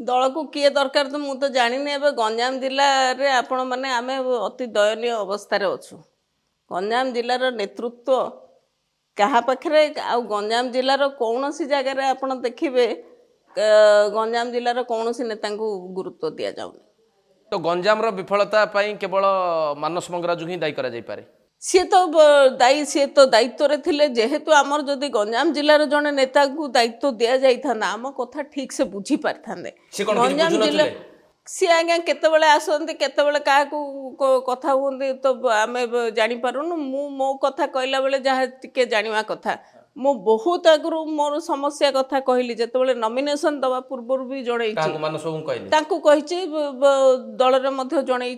दल को किए दरकार तो मुझे जानी ए गंजाम जिले में आपण मैंने आम अति दयनीय अवस्था अच्छु गंजाम जिलार नेतृत्व क्या पाखे आ गंजाम जिलार कौन सी जगार आप देखिए गंजाम जिलार कौन सी नेता को गुरुत्व दि जाऊनी। तो गंजाम विफलता केवल मानस मंगराजु ही दायी करा जाई पारे। सी तो दायी सी तो दायित्व थे जेहेतु आमर जदि गंजाम जिलार जड़े नेता को दायित्व दि जाता आम कथा ठीक से बुझी पारि था गंजाम जिला सी आज्ञा केतबेले आसती केतबेले क्या कथा हमें तो आम जापारूनु मो कथा कहला बेले जहाँ टिके जाना कथा मो बहुत आगु मोर समस्या कथा कहली जिते नॉमिनेशन दवा पूर्व भी जनई दल में जनई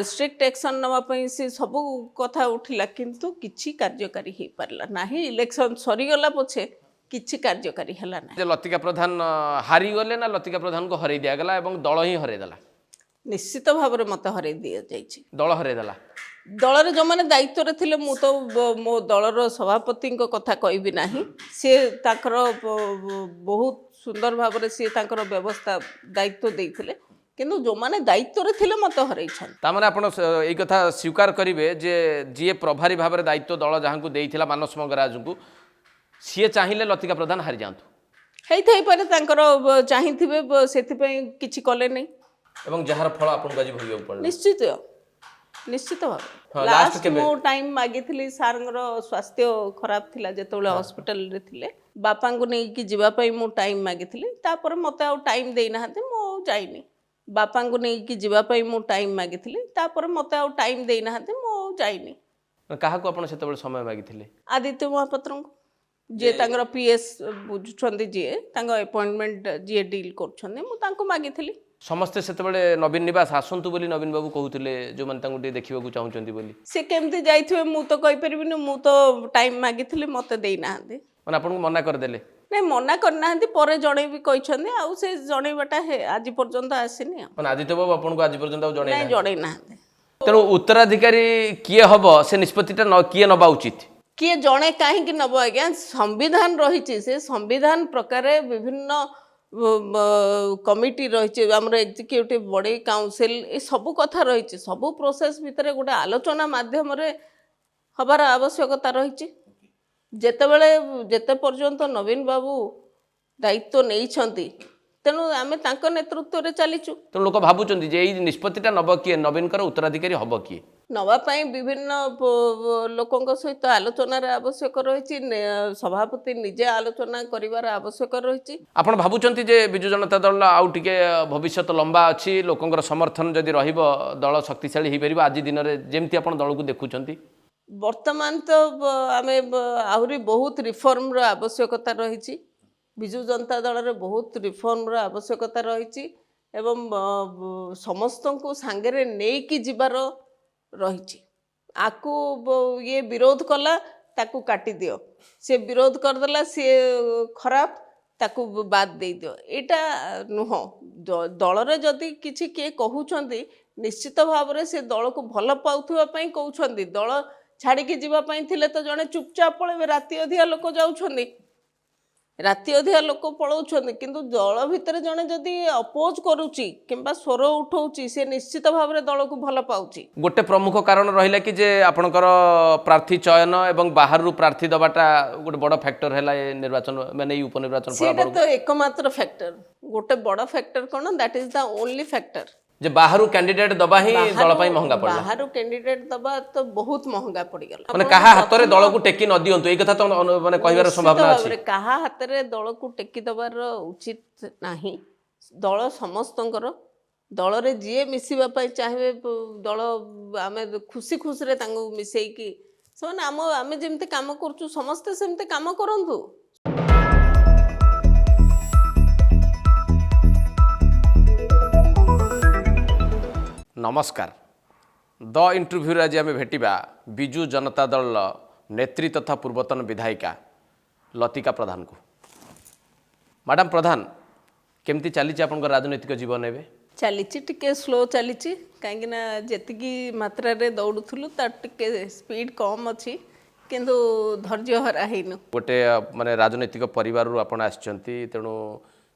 स्ट्रिक्ट एक्शन नापी सी सब कथा उठिला किंतु किछि कार्यकारी हो पारला नाही। इलेक्शन सरीगला पछे किछि कार्यकारी हला ना। लतिका प्रधान हारी गले ना लतिका प्रधान को हरई दिया गला एवं दल ही हरई देला। निश्चित भाव में मत हरई दिया जाइछि दल हरई देला। दलर जो मैंने दायित्व रे थिले मु तो मो दलर सभापति कथा कहबी नाही सी ताकर बहुत सुंदर भाव में सी ताकर व्यवस्था दायित्व देइथिले किंतु जो माने दायित्व रे थिले मत हरई छन तामाने आपण एई कथा स्वीकार करिवे जे जे प्रभारी भाव में दायित्व दल जहां को देइथिला मानस मंगराजु को सी चाहिए लतिका प्रधान हारी जातु हेई पारे तांकर चाहिथिबे सेथिपई किछि कले नै एवं जहार फल आपन गाजी भोगियो पड़ला। निश्चित भाव लास्ट मो टाइम मागिथिली सारंगर स्वास्थ्य खराब थिला जेतोले हॉस्पिटल रे थिले बापा को नै कि जीवा पई मो टाइम मागिथिली तापर मते आ टाइम देई नाहते मो जाइनी बापा को नै कि जीवा पई मो टाइम मागिथिली तापर मते आ टाइम देई नाहते मो जाइनी। काहा को आपण सेतबेले समय मागिथिले आदित्य महापात्र को जे तांगर पीएस बुझुछंदी जे तांग अपॉइंटमेंट जे डील करछंदी मु तांको मागिथिली। समस्ते सेतबेले नवीन निवास आसंतु बोली नवीन बाबू कहूथिले जो मन तांको देखिबा को चाहउचंदी बोली से केमती जाइथिबे मु तो कहि परिबिनी मु तो टाइम मागिथिली मते देई नाहंदी माने आपन को मना कर देले नहीं मना करना पर जड़े भी कहते आउ से जनईबाटा है आज पर्यंत आसीनी माने आदित्य बाबू आपन को आज पर्यंत जड़े जड़े ना तेणु उत्तराधिकारी किए हम से निष्पत्तिटा किए नबा उचित किए जड़े कहीं नब आज्ञा संविधान रही से संविधान प्रकार विभिन्न कमिटी रही आम एग्जीक्यूटिव बॉडी काउंसिल ये सब कथा रही सबू प्रोसेस भितर गोटे आलोचना माध्यम हबार आवश्यकता रही जेतेबेले जेते पर्यंत नवीन बाबू दायित्व नहीं तेणु आम नेतृत्व रे चलीचु तो लोक भावुं जे निष्पत्तिटा नब किए नवीन उत्तराधिकारी हम किए नवापाई विभिन्न लोकों सहित आलोचनार आवश्यक रही सभापति निजे आलोचना करिवार आवश्यक रही। आपण भावुं जे बिजु जनता दल आउ टिके भविष्यत लंबा अच्छी लोकंर समर्थन जदि रहिबो दल शक्तिशाली हो पार आज दिन में जमती आप दल को देखुं वर्तमान तो आम आहरी बहुत रिफॉर्म रो आवश्यकता रही बिजु जनता दल रे बहुत रिफॉर्म रो आवश्यकता रही एवं समस्त को सांगे नहीं कि जीवार रही आकु ये विरोध कला ताकू काटी दियो से विरोध करदेला सी खराब ताकू बाद दे दियो एटा नुह दल रे जदि किछि किए कहउछंती निश्चित भाव में से दल को भल पाउथुवा पई कहउछंती दल छाड़िकी जीवाई थिले तो जड़े चुपचाप पड़े राति अधिया लोक जाउछंती राति अधिया लोक पलाउछंती किंतु दल भितर जड़े जदि अपोज करुची किंबा स्वर उठाउची से निश्चित भाव में दल को भल पाउची। गोटे प्रमुख कारण रहिला कि जे आपनकर प्रार्थी चयन एवं बाहर प्रार्थी दबाटा गोटे बड़ फैक्टर है निर्वाचन माने उपनिर्वाचन फलाफल तो एकमात्र फैक्टर गोटे बड़ फैक्टर कौन that is the only factor जे बाहर कैंडिडेट दबा ही दल पई महंगा पड़ला बाहर कैंडिडेट दबा तो बहुत महंगा पड़ गला माने कहा हाथ रे दल को टेकी न दियंतु ए कथा तो माने कहिवार संभावना अछि कहा हाथ रे दल को टेकी दबार उचित नाही दल समस्तंकर दल रे जे मिसिबा पई चाहे दल आमे खुशी खुशी रे तांगो मिसेई कि सोना आमे जेमते काम करछु समस्त सेमते काम करंतु। नमस्कार द इंटरव्यू आज आम भेटिबा बिजु जनता दल नेत्री तथा पूर्वतन विधायिका लतिका प्रधान को। मैडम प्रधान केमती चली आपन राजनैतिक जीवन एवं चली टिके स्लो चली कहीं जी मात्रा रे दौड़ुलु तार टिके स्पीड कम अच्छी किंतु धैर्य हरा हैनु गोटे माने राजनैतिक परिवार आपण आछंती तेणु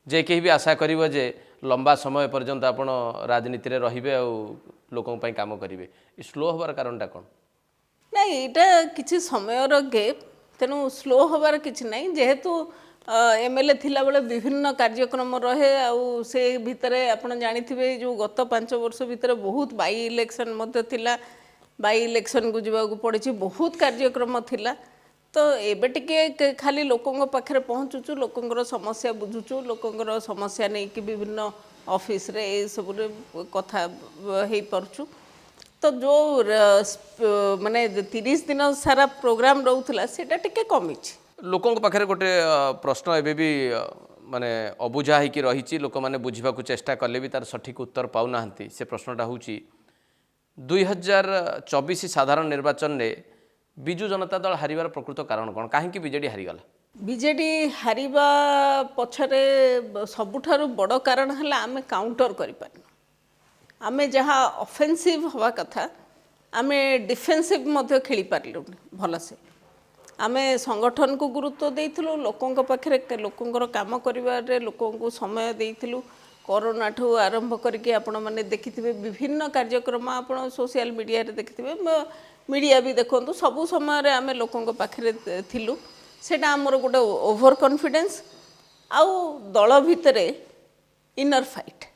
जे केही भी आशा करिवो जे लंबा समय पर्यंत आपण राजनीति रे रहिबे आ लोकन पई काम करिवे ई स्लो होबार कारणटा कोन ନାଇଁ ଏଇଟା କିଛି ସମୟର ଗେପ୍ ତେଣୁ ସ୍ଲୋ ହେବାର କିଛି ନାହିଁ ଯେହେତୁ ଏମ୍ଏଲ୍ଏ ଥିଲାବେଳେ ବିଭିନ୍ନ କାର୍ଯ୍ୟକ୍ରମ ରହେ ଆଉ ସେ ଭିତରେ ଆପଣ ଜାଣିଥିବେ ଯେଉଁ ଗତ 5 ବର୍ଷ ଭିତରେ ବହୁତ ବାଇ ଇଲେକ୍ସନ୍ ମଧ୍ୟ ଥିଲା ବାଇ ଇଲେକ୍ସନ୍କୁ ଯିବାକୁ ପଡ଼ିଛି ବହୁତ କାର୍ଯ୍ୟକ୍ରମ ଥିଲା ତ ଏବେ ଟିକେ ଖାଲି ଲୋକଙ୍କ ପାଖରେ ପହଞ୍ଚୁଛୁ ଲୋକଙ୍କର ସମସ୍ୟା ବୁଝୁଛୁ ଲୋକଙ୍କର ସମସ୍ୟା ନେଇକି ବିଭିନ୍ନ ଅଫିସରେ ଏସବୁରେ କଥା ହେଇପାରୁଛୁ तो जो माने 30 दिन सारा प्रोग्राम रोला सेटा टिके कमी लोकों पाखे गोटे प्रश्न एबे भी माने अबुझा होगी रही लोक मैंने बुझा चेष्टा कले भी तार सठिक उत्तर पाऊना से प्रश्नटा हूँ 2024 साधारण निर्वाचन में विजु जनता दल हारिबार प्रकृत कारण कौन कहीं बीजेडी हारीगला बीजेडी हारिबा पछरे सबुठारु बड़ कारण है आम काउंटर करि पारनु आमे जहाँ ऑफेंसिव हवा कथा आमे डिफेंसिव मध्य खेली पारलु भल से आमे संगठन को गुरुत्व देइथिलु लोकंक पाखरे लोकंकर काम करिवारे लोकंकु समय देइथिलु कोरोना ठू आरंभ करके आपण माने देखिथिबे विभिन्न कार्यक्रम आपण सोशल मीडिया रे देखिथिबे मीडिया भी देखंतु सबु समय रे आमे लोकंक पाखरे थिलु सेटा हमर गोटे ओवर कॉन्फिडेंस आउ दल भितरे इनर फाइट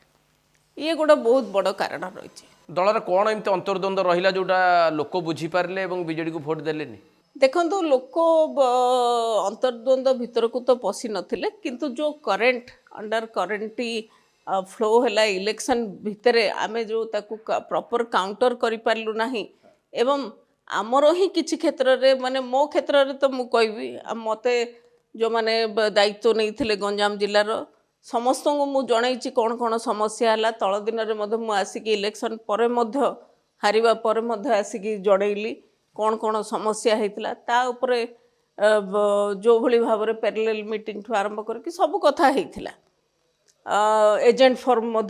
ये गोटे बहुत बड़ कारण रही दलर कौन एमती अंतर्द्वंद रहा जोटा लोक बुझीपारे बीजेडी को भोट देले देखो लोक अंतर्द्वंद भीतर को तो पशि नथिले किंतु जो करेंट अंडर करेंटी फ्लो है इलेक्शन भितर आमे जो ताकू प्रॉपर काउंटर करि पारलु नाही एवं आमर ही किछि क्षेत्र रे माने मो क्षेत्र रे तो मु कहबी मते जो माने दायित्व नहीं थिले गंजाम जिल्लार समस्त को मु जनईची कौन कौन समस्या है तल दिन में आसिक इलेक्शन पर हारिबा पर आसिक जनइली कौन कौन समस्या होता ता उपरे जो भली भाव में पैरेलल मीटिंग ठू आरंभ करके सब कथा होता एजेंट फॉर्म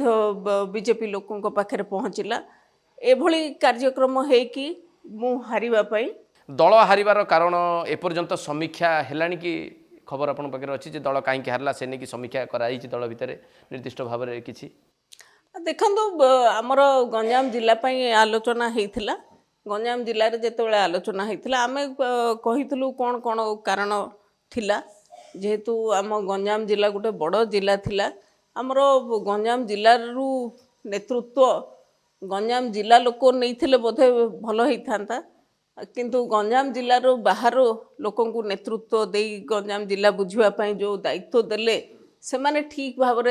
बीजेपी लोकों पाखे पहुँचला एभली कार्यक्रम है कि मु हारिबा पई दल हारिबार कारण एपर्यंत समीक्षा हेलानी कि खबर आपन पाखे अच्छी जे दल कहीं हारला से नहीं कि समीक्षा कराई दल भितर निर्दिष्ट भाव में किसी देखो आमर गंजाम जिला आलोचना होता गंजाम जिले में जिते आलोचना होता आम कहीलु कौन कौन कारण थिला जेहेतु आम गंजाम जिला गोटे बड़ जिला थिला आमर गंजाम जिलू नेतृत्व गंजाम जिला लोक नहीं बोधे भल होता किंतु गंजाम जिलार बाहर लोक नेतृत्व दे गंजाम जिला बुझापी जो दायित्व देले से माने ठीक भाव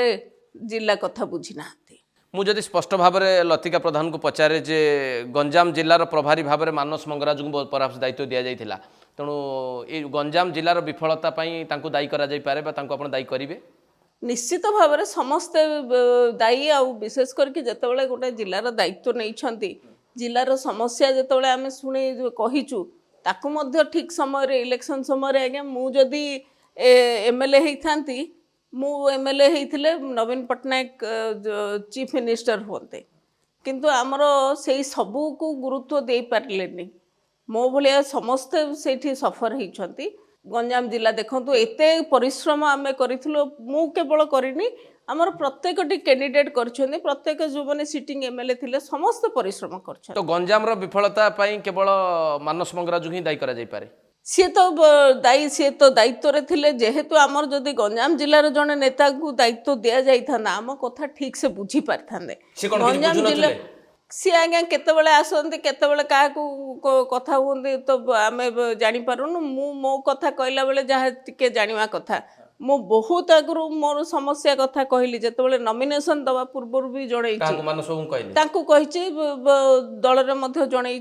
जिला कथा बुझी ना मुझे स्पष्ट भाव में लतिका प्रधान को पचारे जे गंजाम जिलार प्रभारी भाव में मानस मंगराज को पराप्स दायित्व दि जाइथिला तेणु ये गंजाम जिलार विफलता तांको दायी करा जाई पारे बा तांको आपण दायी करिवे निश्चित भाव में समस्ते दायी आ विशेष करके जितेबाला गोटे जिलार दायित्व नहीं जिलार समस्या जितेबाला आम शुणे कहीचु ताकू मध्य ठीक समय इलेक्शन समय आज्ञा मुझे एमएलए होती मु एमएलए होते नवीन पट्टनायक चीफ मिनिस्टर होते किंतु आमर से सबू को गुरुत्व दे पारे मो भाया समस्ते से सफर होती गंजाम जिला देखु एते परिश्रम आम करूँ मु केवल करनी आमर प्रत्येक कैंडिडेट कर प्रत्येक जो मैंने सिटिंग एमएलए थे समस्त परिश्रम कर तो गंजाम विफलता केवल मानस मंगराजु ही दायी करा जाई पारे सी तो दायी सी तो दायित्व थे जेहेतु आमर जदि गंजाम जिलार जड़े नेता को दायित्व दि जाता आम कथा ठीक से बुझी पारि था गंजाम जिला सी आज्ञा केतबेले आसती केतबेले क्या कथा हमें तो आम जापारूनु मो कथा कहला बेले जहाँ टिके जाना कथा मु बहुत आगु मोर समस्या कथा कहली जिते नॉमिनेशन दवा पूर्व भी जनई दल में जनई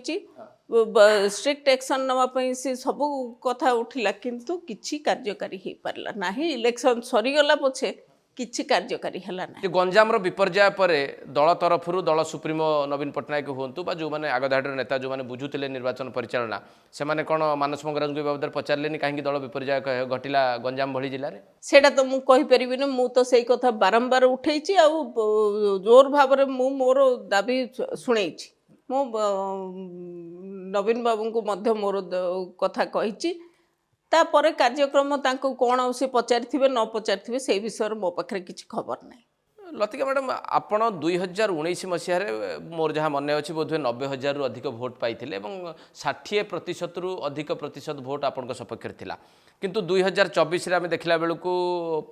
स्ट्रिक्ट एक्शन नापी सी सबू कथा उठिला किंतु किछि कार्यकारी हो पारला नाही इलेक्शन सरीगला पछे किछि कार्यकारी हला ना गंजाम विपर्याय पर दल तरफ दल सुप्रीमो नवीन पट्टनायक हूँ जो मैंने आगधाड़ नेता जो मैंने बुझुते निर्वाचन परिचालना से माने कौन मानस मंगराज बाबद पचारे कहीं दल विपर्याय घटिला गंजाम भली जिले में सेटा तो मुझे कहीपरि मु तो से कथा बारंबार उठे जोर भाव में मोर दाबी शुणई मु नवीन बाबू को मोर कथा कही ତାପରେ କାର୍ଯ୍ୟକ୍ରମ ତାଙ୍କୁ କ'ଣ ସେ ପଚାରିଥିବେ ନ ପଚାରିଥିବେ ସେଇ ବିଷୟରେ ମୋ ପାଖରେ କିଛି ଖବର ନାହିଁ। ଲତିକା ମ୍ୟାଡ଼ାମ୍ ଆପଣ 2019 ମସିହାରେ ମୋର ଯାହା ମନେ ଅଛି ବୋଧହୁଏ 90,000ରୁ ଅଧିକ ଭୋଟ୍ ପାଇଥିଲେ ଏବଂ 60%ରୁ ଅଧିକ ପ୍ରତିଶତ ଭୋଟ୍ ଆପଣଙ୍କ ସପକ୍ଷରେ ଥିଲା। କିନ୍ତୁ 2024ରେ ଆମେ ଦେଖିଲା ବେଳକୁ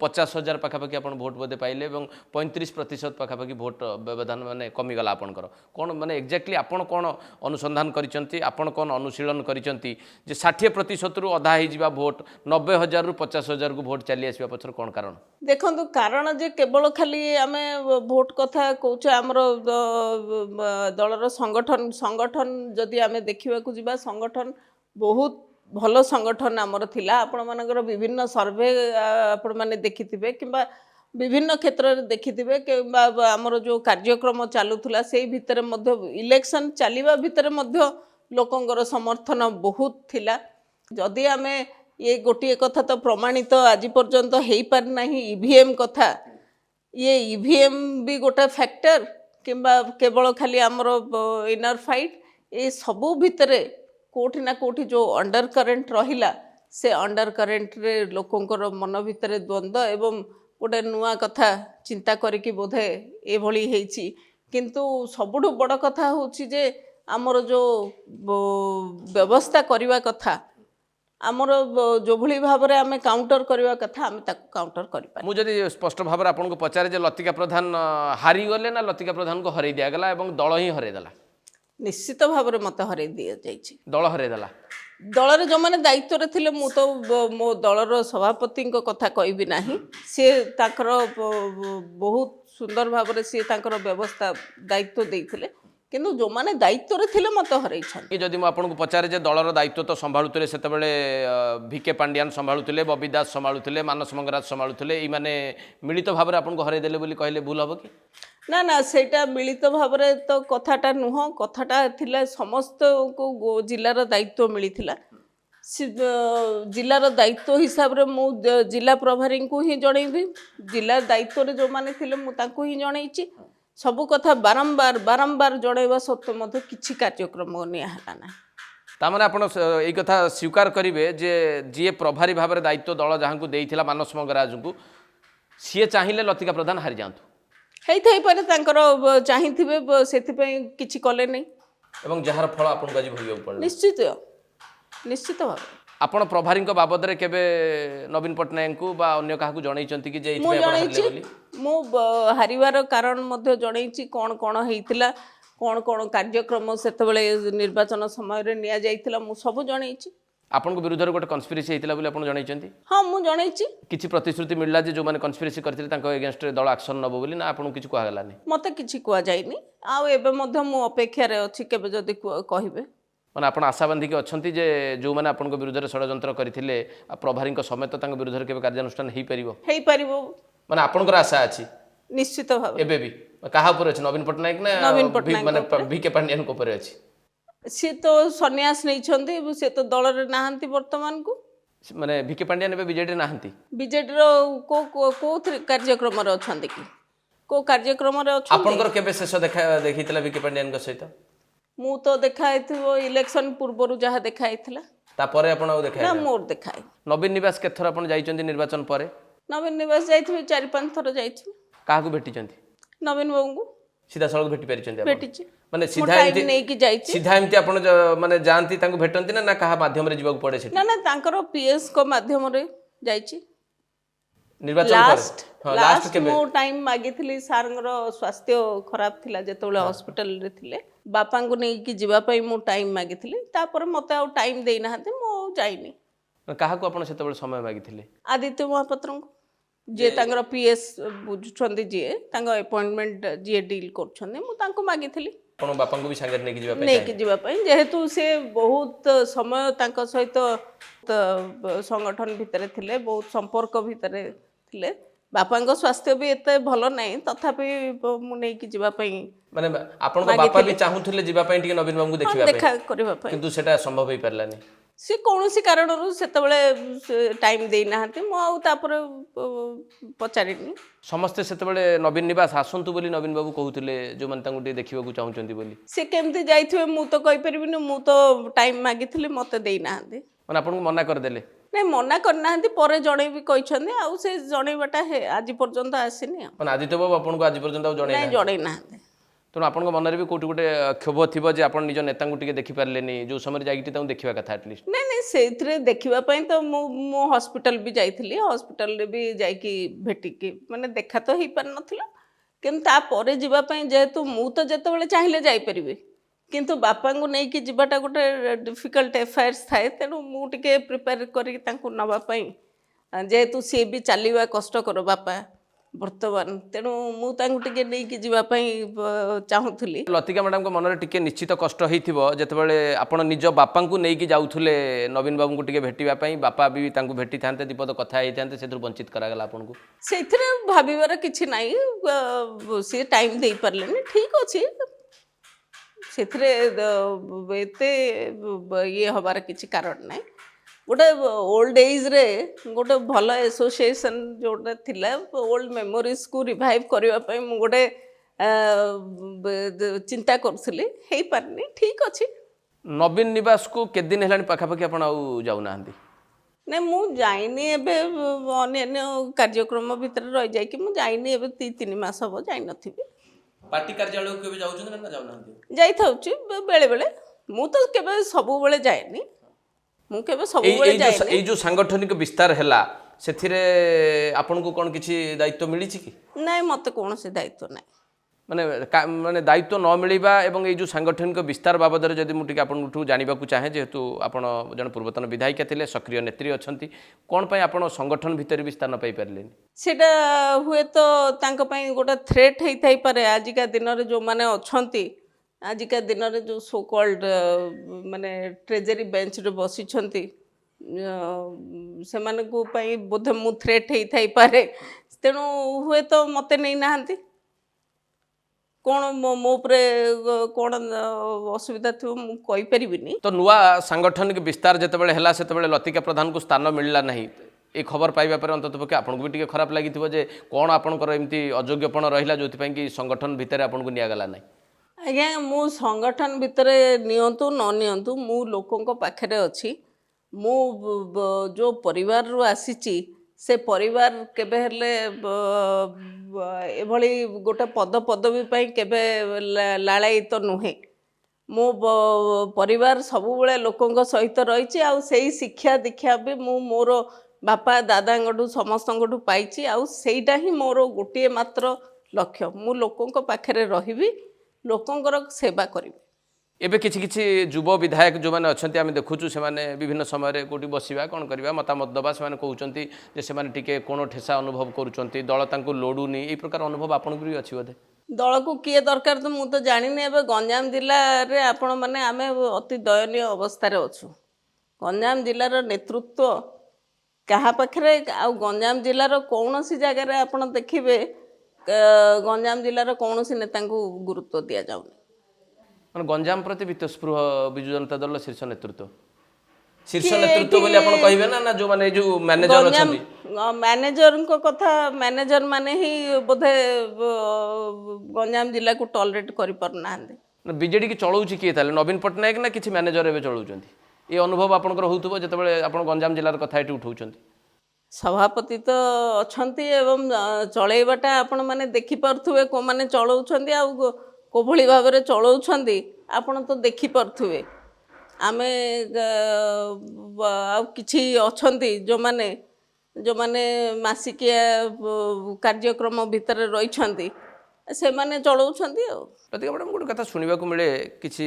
50,000 ପାଖାପାଖି ଆପଣ ଭୋଟ୍ ବୋଧେ ପାଇଲେ ଏବଂ 35% ପାଖାପାଖି ଭୋଟ୍ ବ୍ୟବଧାନ ମାନେ କମିଗଲା ଆପଣଙ୍କର। କ'ଣ ମାନେ ଏକ୍ଜାକ୍ଟଲି ଆପଣ କ'ଣ ଅନୁସନ୍ଧାନ କରିଛନ୍ତି, ଆପଣ କ'ଣ ଅନୁଶୀଳନ କରିଛନ୍ତି ଯେ 60%ରୁ ଅଧା ହେଇଯିବା ଭୋଟ୍ 90,000ରୁ 50,000କୁ ଭୋଟ୍ ଚାଲି ଆସିବା ପଛରେ କ'ଣ କାରଣ? ଦେଖନ୍ତୁ କାରଣ ଯେ କେବଳ ଖାଲି ଆମେ ଭୋଟ କଥା କହୁଛେ, ଆମର ଦଳର ସଂଗଠନ ଯଦି ଆମେ ଦେଖିବାକୁ ଯିବା, ସଂଗଠନ ବହୁତ ଭଲ ସଂଗଠନ ଆମର ଥିଲା। ଆପଣମାନଙ୍କର ବିଭିନ୍ନ ସର୍ଭେ ଆପଣମାନେ ଦେଖିଥିବେ କିମ୍ବା ବିଭିନ୍ନ କ୍ଷେତ୍ରରେ ଦେଖିଥିବେ କିମ୍ବା ଆମର ଯେଉଁ କାର୍ଯ୍ୟକ୍ରମ ଚାଲୁଥିଲା ସେଇ ଭିତରେ ମଧ୍ୟ ଇଲେକ୍ସନ୍ ଚାଲିବା ଭିତରେ ମଧ୍ୟ ଲୋକଙ୍କର ସମର୍ଥନ ବହୁତ ଥିଲା। ଯଦି ଆମେ ये गोटे कथा तो प्रमाणित आज पर्यंत हो पारि नाही ईवीएम कथा, ये ईवीएम भी गोटे फैक्टर किंबा केवल खाली आमर इनर फाइट ये सबू भितर कोठी ना कोठी जो अंडर करेन्ट रहिला से अंडर करेन्ट रे लोकंकर मन भितर द्वंद्व एवं गोटे नुआ कथा चिंता करिकी बोधे एभली हेछि। किंतु सबुठु बड़ कथा होछि जे आमर जो व्यवस्था करवा कथा आमर जो भली भाव में आम काउंटर करवा कथा आम काउंटर कर मुझे स्पष्ट भाव आपको पचारे जे लतिका प्रधान हारीगले ना लतिका प्रधान को हरई दिगला और दल ही हरईदेला? निश्चित भाव में मत हरई दि जाइए, दल हरईदेला। दलर जो मैंने दायित्व थे मु तो मो दलर सभापति कथा कहबी ना, सी ताकर बहुत सुंदर भाव में सी व्यवस्था दायित्व देते किंतु जो माने दायित्व रे थिले मत हरई छन। जदि मु आपको पचारे जे दलर दायित्व तो संभाळुतिले सेतेबेले भिके पांड्यान संभाळुतिले, बबी दास संभाळुतिले, मानस मंगराज संभाळुतिले, ई माने मिलित भाव में आपको हरई देले बोली कहले भूल हबो कि? ना ना सेटा मिलित भाव में तो कथाटा नुह, कथाटा थिला समस्त को जिलार दायित्व मिलिथिला। जिलार दायित्व हिसाब रे मु जिला प्रभारी को ही जनइबी, जिला दायित्व रे जो माने थिले मु तांको ही जनइची। सबु कथा बारंबार बारंबार जनइबा सत्त्वे मध्य किछि कार्यक्रम नियाहला ना। तामाने आपण एई कथा स्वीकार करिवे जे जे प्रभारी भाव में दायित्व दल जहां को देइथिला मानस मंगराज को सीए चाहिए लतिका प्रधान हारि जांतु हेई थाई पारे तांकर चाहिथिबे सेथिपई किछि कले नै एवं जहार फल आपन आज भोगियो पड़ल। निश्चित निश्चित भाव आपण प्रभारी बाबद रे केबे नवीन पटनायक को बा अन्य काहा को जणैचंती कि जे इथि आपण हारले बोली? मु हारिवार कारण मध्य जणैची कोन कोन हेइतिला, कोन कोन कार्यक्रम सेतबेले निर्वाचन समय रे निया जाइतिला मु सब जणैची। आपन को विरुद्ध रे गोटे कन्स्पिरेसी हेइतिला बोली आपण जणैचंती? हां मु जणैची। किछि प्रतिश्रुति मिलला जे जो माने कन्स्पिरेसी करथिले तांको अगेंस्ट रे दल एक्शन नबो बोली ना आपण किछि कुआ गेलानी? मते किछि कुआ जाइनी आ एबे मध्य मु अपेक्षा रे अछि केबे जदी कहिबे माने आपण आशा बांधिकी अछंती जे जो माने आपण को विरुद्ध रे षडयंत्र करथिले प्रभारी को समेत तांको विरुद्ध रे केबे कार्यानुष्ठान हेई परिबो माने आपण को आशा अछि? निश्चित भाव एबे भी काहा ऊपर अछि? नवीन पटनायक ना माने भिके पांड्यान को ऊपर अछि? सी तो सन्यास नहीं छंती, से तो दल रे नाहंती वर्तमान को माने भिके पांड्यान एबे बीजेडी नाहंती? बीजेडी रो को कार्यक्रम रे अछंती कि को कार्यक्रम रे अछंती? आपनकर केबे शेष देखितला भिके पांड्यान को सहित? मु तो देखाइथिबो इलेक्शन पूर्वरु जहा देखाइथिला तापरे आपण आ देखाइ ना मोर देखाइ। नवीन निवास केथर आपण जाइचंती निर्वाचन परे? नवीन निवास जाइथिबे 4-5 थर जाइछि। काहा को भेटिचंती? नवीन बाबू को सीधा सड़क भेटी परिचंती? भेटिछि माने सीधा एमती नै कि जाइछि? सीधा एमती आपण माने जानती तांको भेटंती ना काहा माध्यम रे जीवा पड़े सेठी? ना ना तांकर पीएस को माध्यम रे जाइछि निर्वाचन पर। लास्ट मो टाइम मागिथिली सारंगर स्वास्थ्य खराब थिला जेतोले हॉस्पिटल रे थिले, बापा को नै कि जीवा पई मो टाइम मागिथिली, तापर मते आ टाइम देई नाहते मो जाइनी। काहा को आपण सेतबेले समय मागिथिले? आदित्य महापात्र को जे तांगर पीएस बुझुछंदी जे तांग अपॉइंटमेंट जे डील करछंदी मु तांको मागिथिली। आपण बापा को भी संगे नै कि जीवा पई जेहेतु से बहुत समय तांको सहित संगठन भितरे थिले, बहुत संपर्क भितरे थिले। बापांको स्वास्थ्य भी एते भलो नै तथापि मु नै कि जीवा पई माने आपण को बापा भी चाहुथिले जीवा पई टिके नवीन बाबू को देखिबा पई, देखा करबा पई, किंतु सेटा संभव होई परलानी। से कौनसी कारणरू सेतबेले टाइम देई नाहते मु आ तापर पचारिनी। समस्ते सेतबेले नवीन निवास आसंतु बोली नवीन बाबू कहउथिले जो मन तांगु टे देखिबा को चाहुचंती बोली। से केमते जाइथिबे मु तो कहि परिबिनी, मु तो टाइम मागिथिले मते देई नाहते। माने आपण को मना कर देले? ନାଇଁ ମନା କରିନାହାନ୍ତି, ପରେ ଜଣେଇବି କହିଛନ୍ତି, ଆଉ ସେ ଜଣେଇବାଟା ଆଜି ପର୍ଯ୍ୟନ୍ତ ଆସିନି ଆଉ। ମାନେ ଆଦିତ୍ୟ ବାବୁ ଆପଣଙ୍କୁ ଆଜି ପର୍ଯ୍ୟନ୍ତ ଆଉ ଜଣେଇ ନାଇଁ ନାହାନ୍ତି? ଜଣେଇ ନାହାନ୍ତି। ତେଣୁ ଆପଣଙ୍କ ମନରେ ବି କୋଉଠି ଗୋଟେ କ୍ଷୋଭ ଥିବ ଯେ ଆପଣ ନିଜ ନେତାଙ୍କୁ ଟିକେ ଦେଖିପାରିଲେନି, ଯେଉଁ ସମୟରେ ଯାଇକି ତାଙ୍କୁ ଦେଖିବା କଥା ଆଟଲିଷ୍ଟ। ନାଇଁ ନାଇଁ ସେଇଥିରେ ଦେଖିବା ପାଇଁ ତ ମୁଁ ହସ୍ପିଟାଲ ବି ଯାଇଥିଲି, ହସ୍ପିଟାଲରେ ବି ଯାଇକି ଭେଟିକି ମାନେ ଦେଖା ତ ହେଇପାରିନଥିଲା, କିନ୍ତୁ ତାପରେ ଯିବା ପାଇଁ ଯେହେତୁ ମୁଁ ତ ଯେତେବେଳେ ଚାହିଁଲେ ଯାଇପାରିବି, କିନ୍ତୁ ବାପାଙ୍କୁ ନେଇକି ଯିବାଟା ଗୋଟେ ଡିଫିକଲ୍ଟ ଏଫଆଇଆର୍ସ ଥାଏ, ତେଣୁ ମୁଁ ଟିକେ ପ୍ରିପେୟାର କରିକି ତାଙ୍କୁ ନେବା ପାଇଁ, ଯେହେତୁ ସିଏ ବି ଚାଲିବା କଷ୍ଟକର ବାପା ବର୍ତ୍ତମାନ, ତେଣୁ ମୁଁ ତାଙ୍କୁ ଟିକେ ନେଇକି ଯିବା ପାଇଁ ଚାହୁଁଥିଲି। ଲତିକା ମ୍ୟାଡ଼ାମଙ୍କ ମନରେ ଟିକେ ନିଶ୍ଚିତ କଷ୍ଟ ହେଇଥିବ ଯେତେବେଳେ ଆପଣ ନିଜ ବାପାଙ୍କୁ ନେଇକି ଯାଉଥିଲେ ନବୀନ ବାବୁଙ୍କୁ ଟିକେ ଭେଟିବା ପାଇଁ, ବାପା ବି ତାଙ୍କୁ ଭେଟିଥାନ୍ତେ, ଦୁଇପଦ କଥା ହେଇଥାନ୍ତେ, ସେଥିରୁ ବଞ୍ଚିତ କରାଗଲା ଆପଣଙ୍କୁ। ସେଇଥିରେ ଭାବିବାର କିଛି ନାହିଁ, ସିଏ ଟାଇମ୍ ଦେଇପାରିଲେନି, ଠିକ୍ ଅଛି, ସେଥିରେ ଏତେ ଇଏ ହେବାର କିଛି କାରଣ ନାହିଁ। ଗୋଟେ ଓଲ୍ଡ ଏଜ୍ରେ ଗୋଟେ ଭଲ ଆସୋସିଏସନ୍ ଯେଉଁଟା ଥିଲା, ଓଲ୍ଡ ମେମୋରିଜକୁ ରିଭାଇଭ୍ କରିବା ପାଇଁ ମୁଁ ଗୋଟେ ଚିନ୍ତା କରୁଥିଲି, ହେଇପାରିନି, ଠିକ୍ ଅଛି। ନବୀନ ନିବାସକୁ କେତେ ଦିନ ହେଲାଣି ପାଖାପାଖି ଆପଣ ଆଉ ଯାଉନାହାନ୍ତି? ନାଇଁ ମୁଁ ଯାଇନି ଏବେ, ଅନ୍ୟାନ୍ୟ କାର୍ଯ୍ୟକ୍ରମ ଭିତରେ ରହିଯାଇକି ମୁଁ ଯାଇନି ଏବେ, 3 ମାସ ହେବ ଯାଇନଥିବି। ପାର୍ଟି କାର୍ଯ୍ୟାଳୟକୁ କେବେ ଯାଉଛନ୍ତି ନା ଯାଉନାହାନ୍ତି? ଯାଇଥାଉଛି ବେଳେବେଳେ, ମୁଁ ତ କେବେ ସବୁବେଳେ ଯାଏନି, ମୁଁ କେବେ ଏଇ ସବୁବେଳେ ଏଇ ଯୋଉ ଯାଏନି। ଏଇ ଯୋଉ ସାଂଗଠନିକ ବିସ୍ତାର ହେଲା, ସେଥିରେ ଆପଣଙ୍କୁ କ'ଣ କିଛି ଦାୟିତ୍ୱ ମିଳିଛି କି? ନାଇଁ ମୋତେ କୌଣସି ଦାୟିତ୍ୱ ନାହିଁ। ମାନେ ମାନେ ଦାୟିତ୍ୱ ନ ମିଳିବା ଏବଂ ଏଇ ଯେଉଁ ସାଂଗଠନିକ ବିସ୍ତାର ବାବଦରେ ଯଦି ମୁଁ ଟିକେ ଆପଣଙ୍କଠୁ ଜାଣିବାକୁ ଚାହେଁ, ଯେହେତୁ ଆପଣ ଜଣେ ପୂର୍ବତନ ବିଧାୟିକା ଥିଲେ, ସକ୍ରିୟ ନେତ୍ରୀ ଅଛନ୍ତି, କ'ଣ ପାଇଁ ଆପଣ ସଂଗଠନ ଭିତରେ ବି ସ୍ଥାନ ପାଇପାରିଲେନି? ସେଇଟା ହୁଏତ ତାଙ୍କ ପାଇଁ ଗୋଟେ ଥ୍ରେଟ୍ ହେଇଥାଇପାରେ। ଆଜିକା ଦିନରେ ଯେଉଁମାନେ ଅଛନ୍ତି, ଆଜିକା ଦିନରେ ଯେଉଁ ସୋ କଲ୍ଡ ମାନେ ଟ୍ରେଜେରୀ ବେଞ୍ଚରେ ବସିଛନ୍ତି, ସେମାନଙ୍କୁ ପାଇଁ ବୋଧେ ମୁଁ ଥ୍ରେଟ୍ ହେଇଥାଇପାରେ, ତେଣୁ ହୁଏତ ମୋତେ ନେଇନାହାନ୍ତି। କ'ଣ ମୋ ଉପରେ କ'ଣ ଅସୁବିଧା ଥିବ ମୁଁ କହିପାରିବିନି। ତ ନୂଆ ସାଂଗଠନିକ ବିସ୍ତାର ଯେତେବେଳେ ହେଲା, ସେତେବେଳେ ଲତିକା ପ୍ରଧାନଙ୍କୁ ସ୍ଥାନ ମିଳିଲା ନାହିଁ, ଏ ଖବର ପାଇବା ପରେ ଅନ୍ତତଃ ପକ୍ଷେ ଆପଣଙ୍କୁ ବି ଟିକେ ଖରାପ ଲାଗିଥିବ ଯେ କ'ଣ ଆପଣଙ୍କର ଏମିତି ଅଯୋଗ୍ୟପଣ ରହିଲା ଯେଉଁଥିପାଇଁ କି ସଂଗଠନ ଭିତରେ ଆପଣଙ୍କୁ ନିଆଗଲା ନାହିଁ? ଆଜ୍ଞା, ମୁଁ ସଂଗଠନ ଭିତରେ ନିଅନ୍ତୁ ନ ନିଅନ୍ତୁ, ମୁଁ ଲୋକଙ୍କ ପାଖରେ ଅଛି। ମୁଁ ଯେଉଁ ପରିବାରରୁ ଆସିଛି, ସେ ପରିବାର କେବେ ହେଲେ ଏଭଳି ଗୋଟେ ପଦବୀ ପାଇଁ କେବେ ଲାଳାୟିତ ନୁହେଁ। ମୋ ପରିବାର ସବୁବେଳେ ଲୋକଙ୍କ ସହିତ ରହିଛି, ଆଉ ସେଇ ଶିକ୍ଷା ଦୀକ୍ଷା ବି ମୁଁ ମୋର ବାପା ଦାଦାଙ୍କଠୁ ସମସ୍ତଙ୍କଠୁ ପାଇଛି, ଆଉ ସେଇଟା ହିଁ ମୋର ଗୋଟିଏ ମାତ୍ର ଲକ୍ଷ୍ୟ। ମୁଁ ଲୋକଙ୍କ ପାଖରେ ରହିବି, ଲୋକଙ୍କର ସେବା କରିବି। ଏବେ କିଛି କିଛି ଯୁବ ବିଧାୟକ ଯେଉଁମାନେ ଅଛନ୍ତି, ଆମେ ଦେଖୁଛୁ ସେମାନେ ବିଭିନ୍ନ ସମୟରେ କେଉଁଠି ବସିବା, କ'ଣ କରିବା, ମତାମତ ଦେବା, ସେମାନେ କହୁଛନ୍ତି ଯେ ସେମାନେ ଟିକେ କ'ଣ ଠେସା ଅନୁଭବ କରୁଛନ୍ତି, ଦଳ ତାଙ୍କୁ ଲୋଡ଼ୁନି, এই ପ୍ରକାର ଅନୁଭବ ଆପଣଙ୍କୁ ବି ଅଛି ବୋଧେ? ଦଳକୁ କିଏ ଦରକାର ତ ମୁଁ ତ ଜାଣିନି। ଏବେ ଗଞ୍ଜାମ ଜିଲ୍ଲାରେ ଆପଣମାନେ ଆମେ ଅତି ଦୟନୀୟ ଅବସ୍ଥାରେ ଅଛୁ। ଗଞ୍ଜାମ ଜିଲ୍ଲାର ନେତୃତ୍ୱ କାହା ପାଖରେ, ଆଉ ଗଞ୍ଜାମ ଜିଲ୍ଲାର କୌଣସି ଜାଗାରେ ଆପଣ ଦେଖିବେ ଗଞ୍ଜାମ ଜିଲ୍ଲାର କୌଣସି ନେତାଙ୍କୁ ଗୁରୁତ୍ୱ ଦିଆଯାଉନି। ମାନେ ଗଞ୍ଜାମ ପ୍ରତି ବିତସ୍ପୃହ ବିଜୁ ଜନତା ଦଳର ଶୀର୍ଷ ନେତୃତ୍ୱ କିଏ ବୋଲି ଆପଣ କହିବେ ନା, ନା ଯେଉଁମାନେ ଏଇ ଯେଉଁ ମ୍ୟାନେଜର ଅଛନ୍ତି? ମ୍ୟାନେଜରଙ୍କ କଥା, ମ୍ୟାନେଜର ମାନେ ହିଁ ବୋଧେ ଗଞ୍ଜାମ ଜିଲ୍ଲାକୁ ଟଲରେଟ୍ କରିପାରୁନାହାନ୍ତି। ବିଜେଡି କି ଚଳଉଛି କିଏ ତାହେଲେ, ନବୀନ ପଟ୍ଟନାୟକ ନା କିଛି ମ୍ୟାନେଜର ଏବେ ଚଳଉଛନ୍ତି? ଏ ଅନୁଭବ ଆପଣଙ୍କର ହେଉଥିବ ଯେତେବେଳେ ଆପଣ ଗଞ୍ଜାମ ଜିଲ୍ଲାର କଥା ଏଠି ଉଠାଉଛନ୍ତି। ସଭାପତି ତ ଅଛନ୍ତି ଏବଂ ଚଳେଇବାଟା ଆପଣମାନେ ଦେଖିପାରୁଥିବେ କେଉଁମାନେ ଚଳଉଛନ୍ତି, ଆଉ କେଉଁଭଳି ଭାବରେ ଚଳଉଛନ୍ତି ଆପଣ ତ ଦେଖିପାରୁଥିବେ। ଆମେ ଆଉ କିଛି ଅଛନ୍ତି ଯେଉଁମାନେ ମାସିକିଆ କାର୍ଯ୍ୟକ୍ରମ ଭିତରେ ରହିଛନ୍ତି, ସେମାନେ ଚଳଉଛନ୍ତି ଆଉ। ଲତିକା ମ୍ୟାଡ଼ାମ୍, ଗୋଟେ କଥା ଶୁଣିବାକୁ ମିଳେ, କିଛି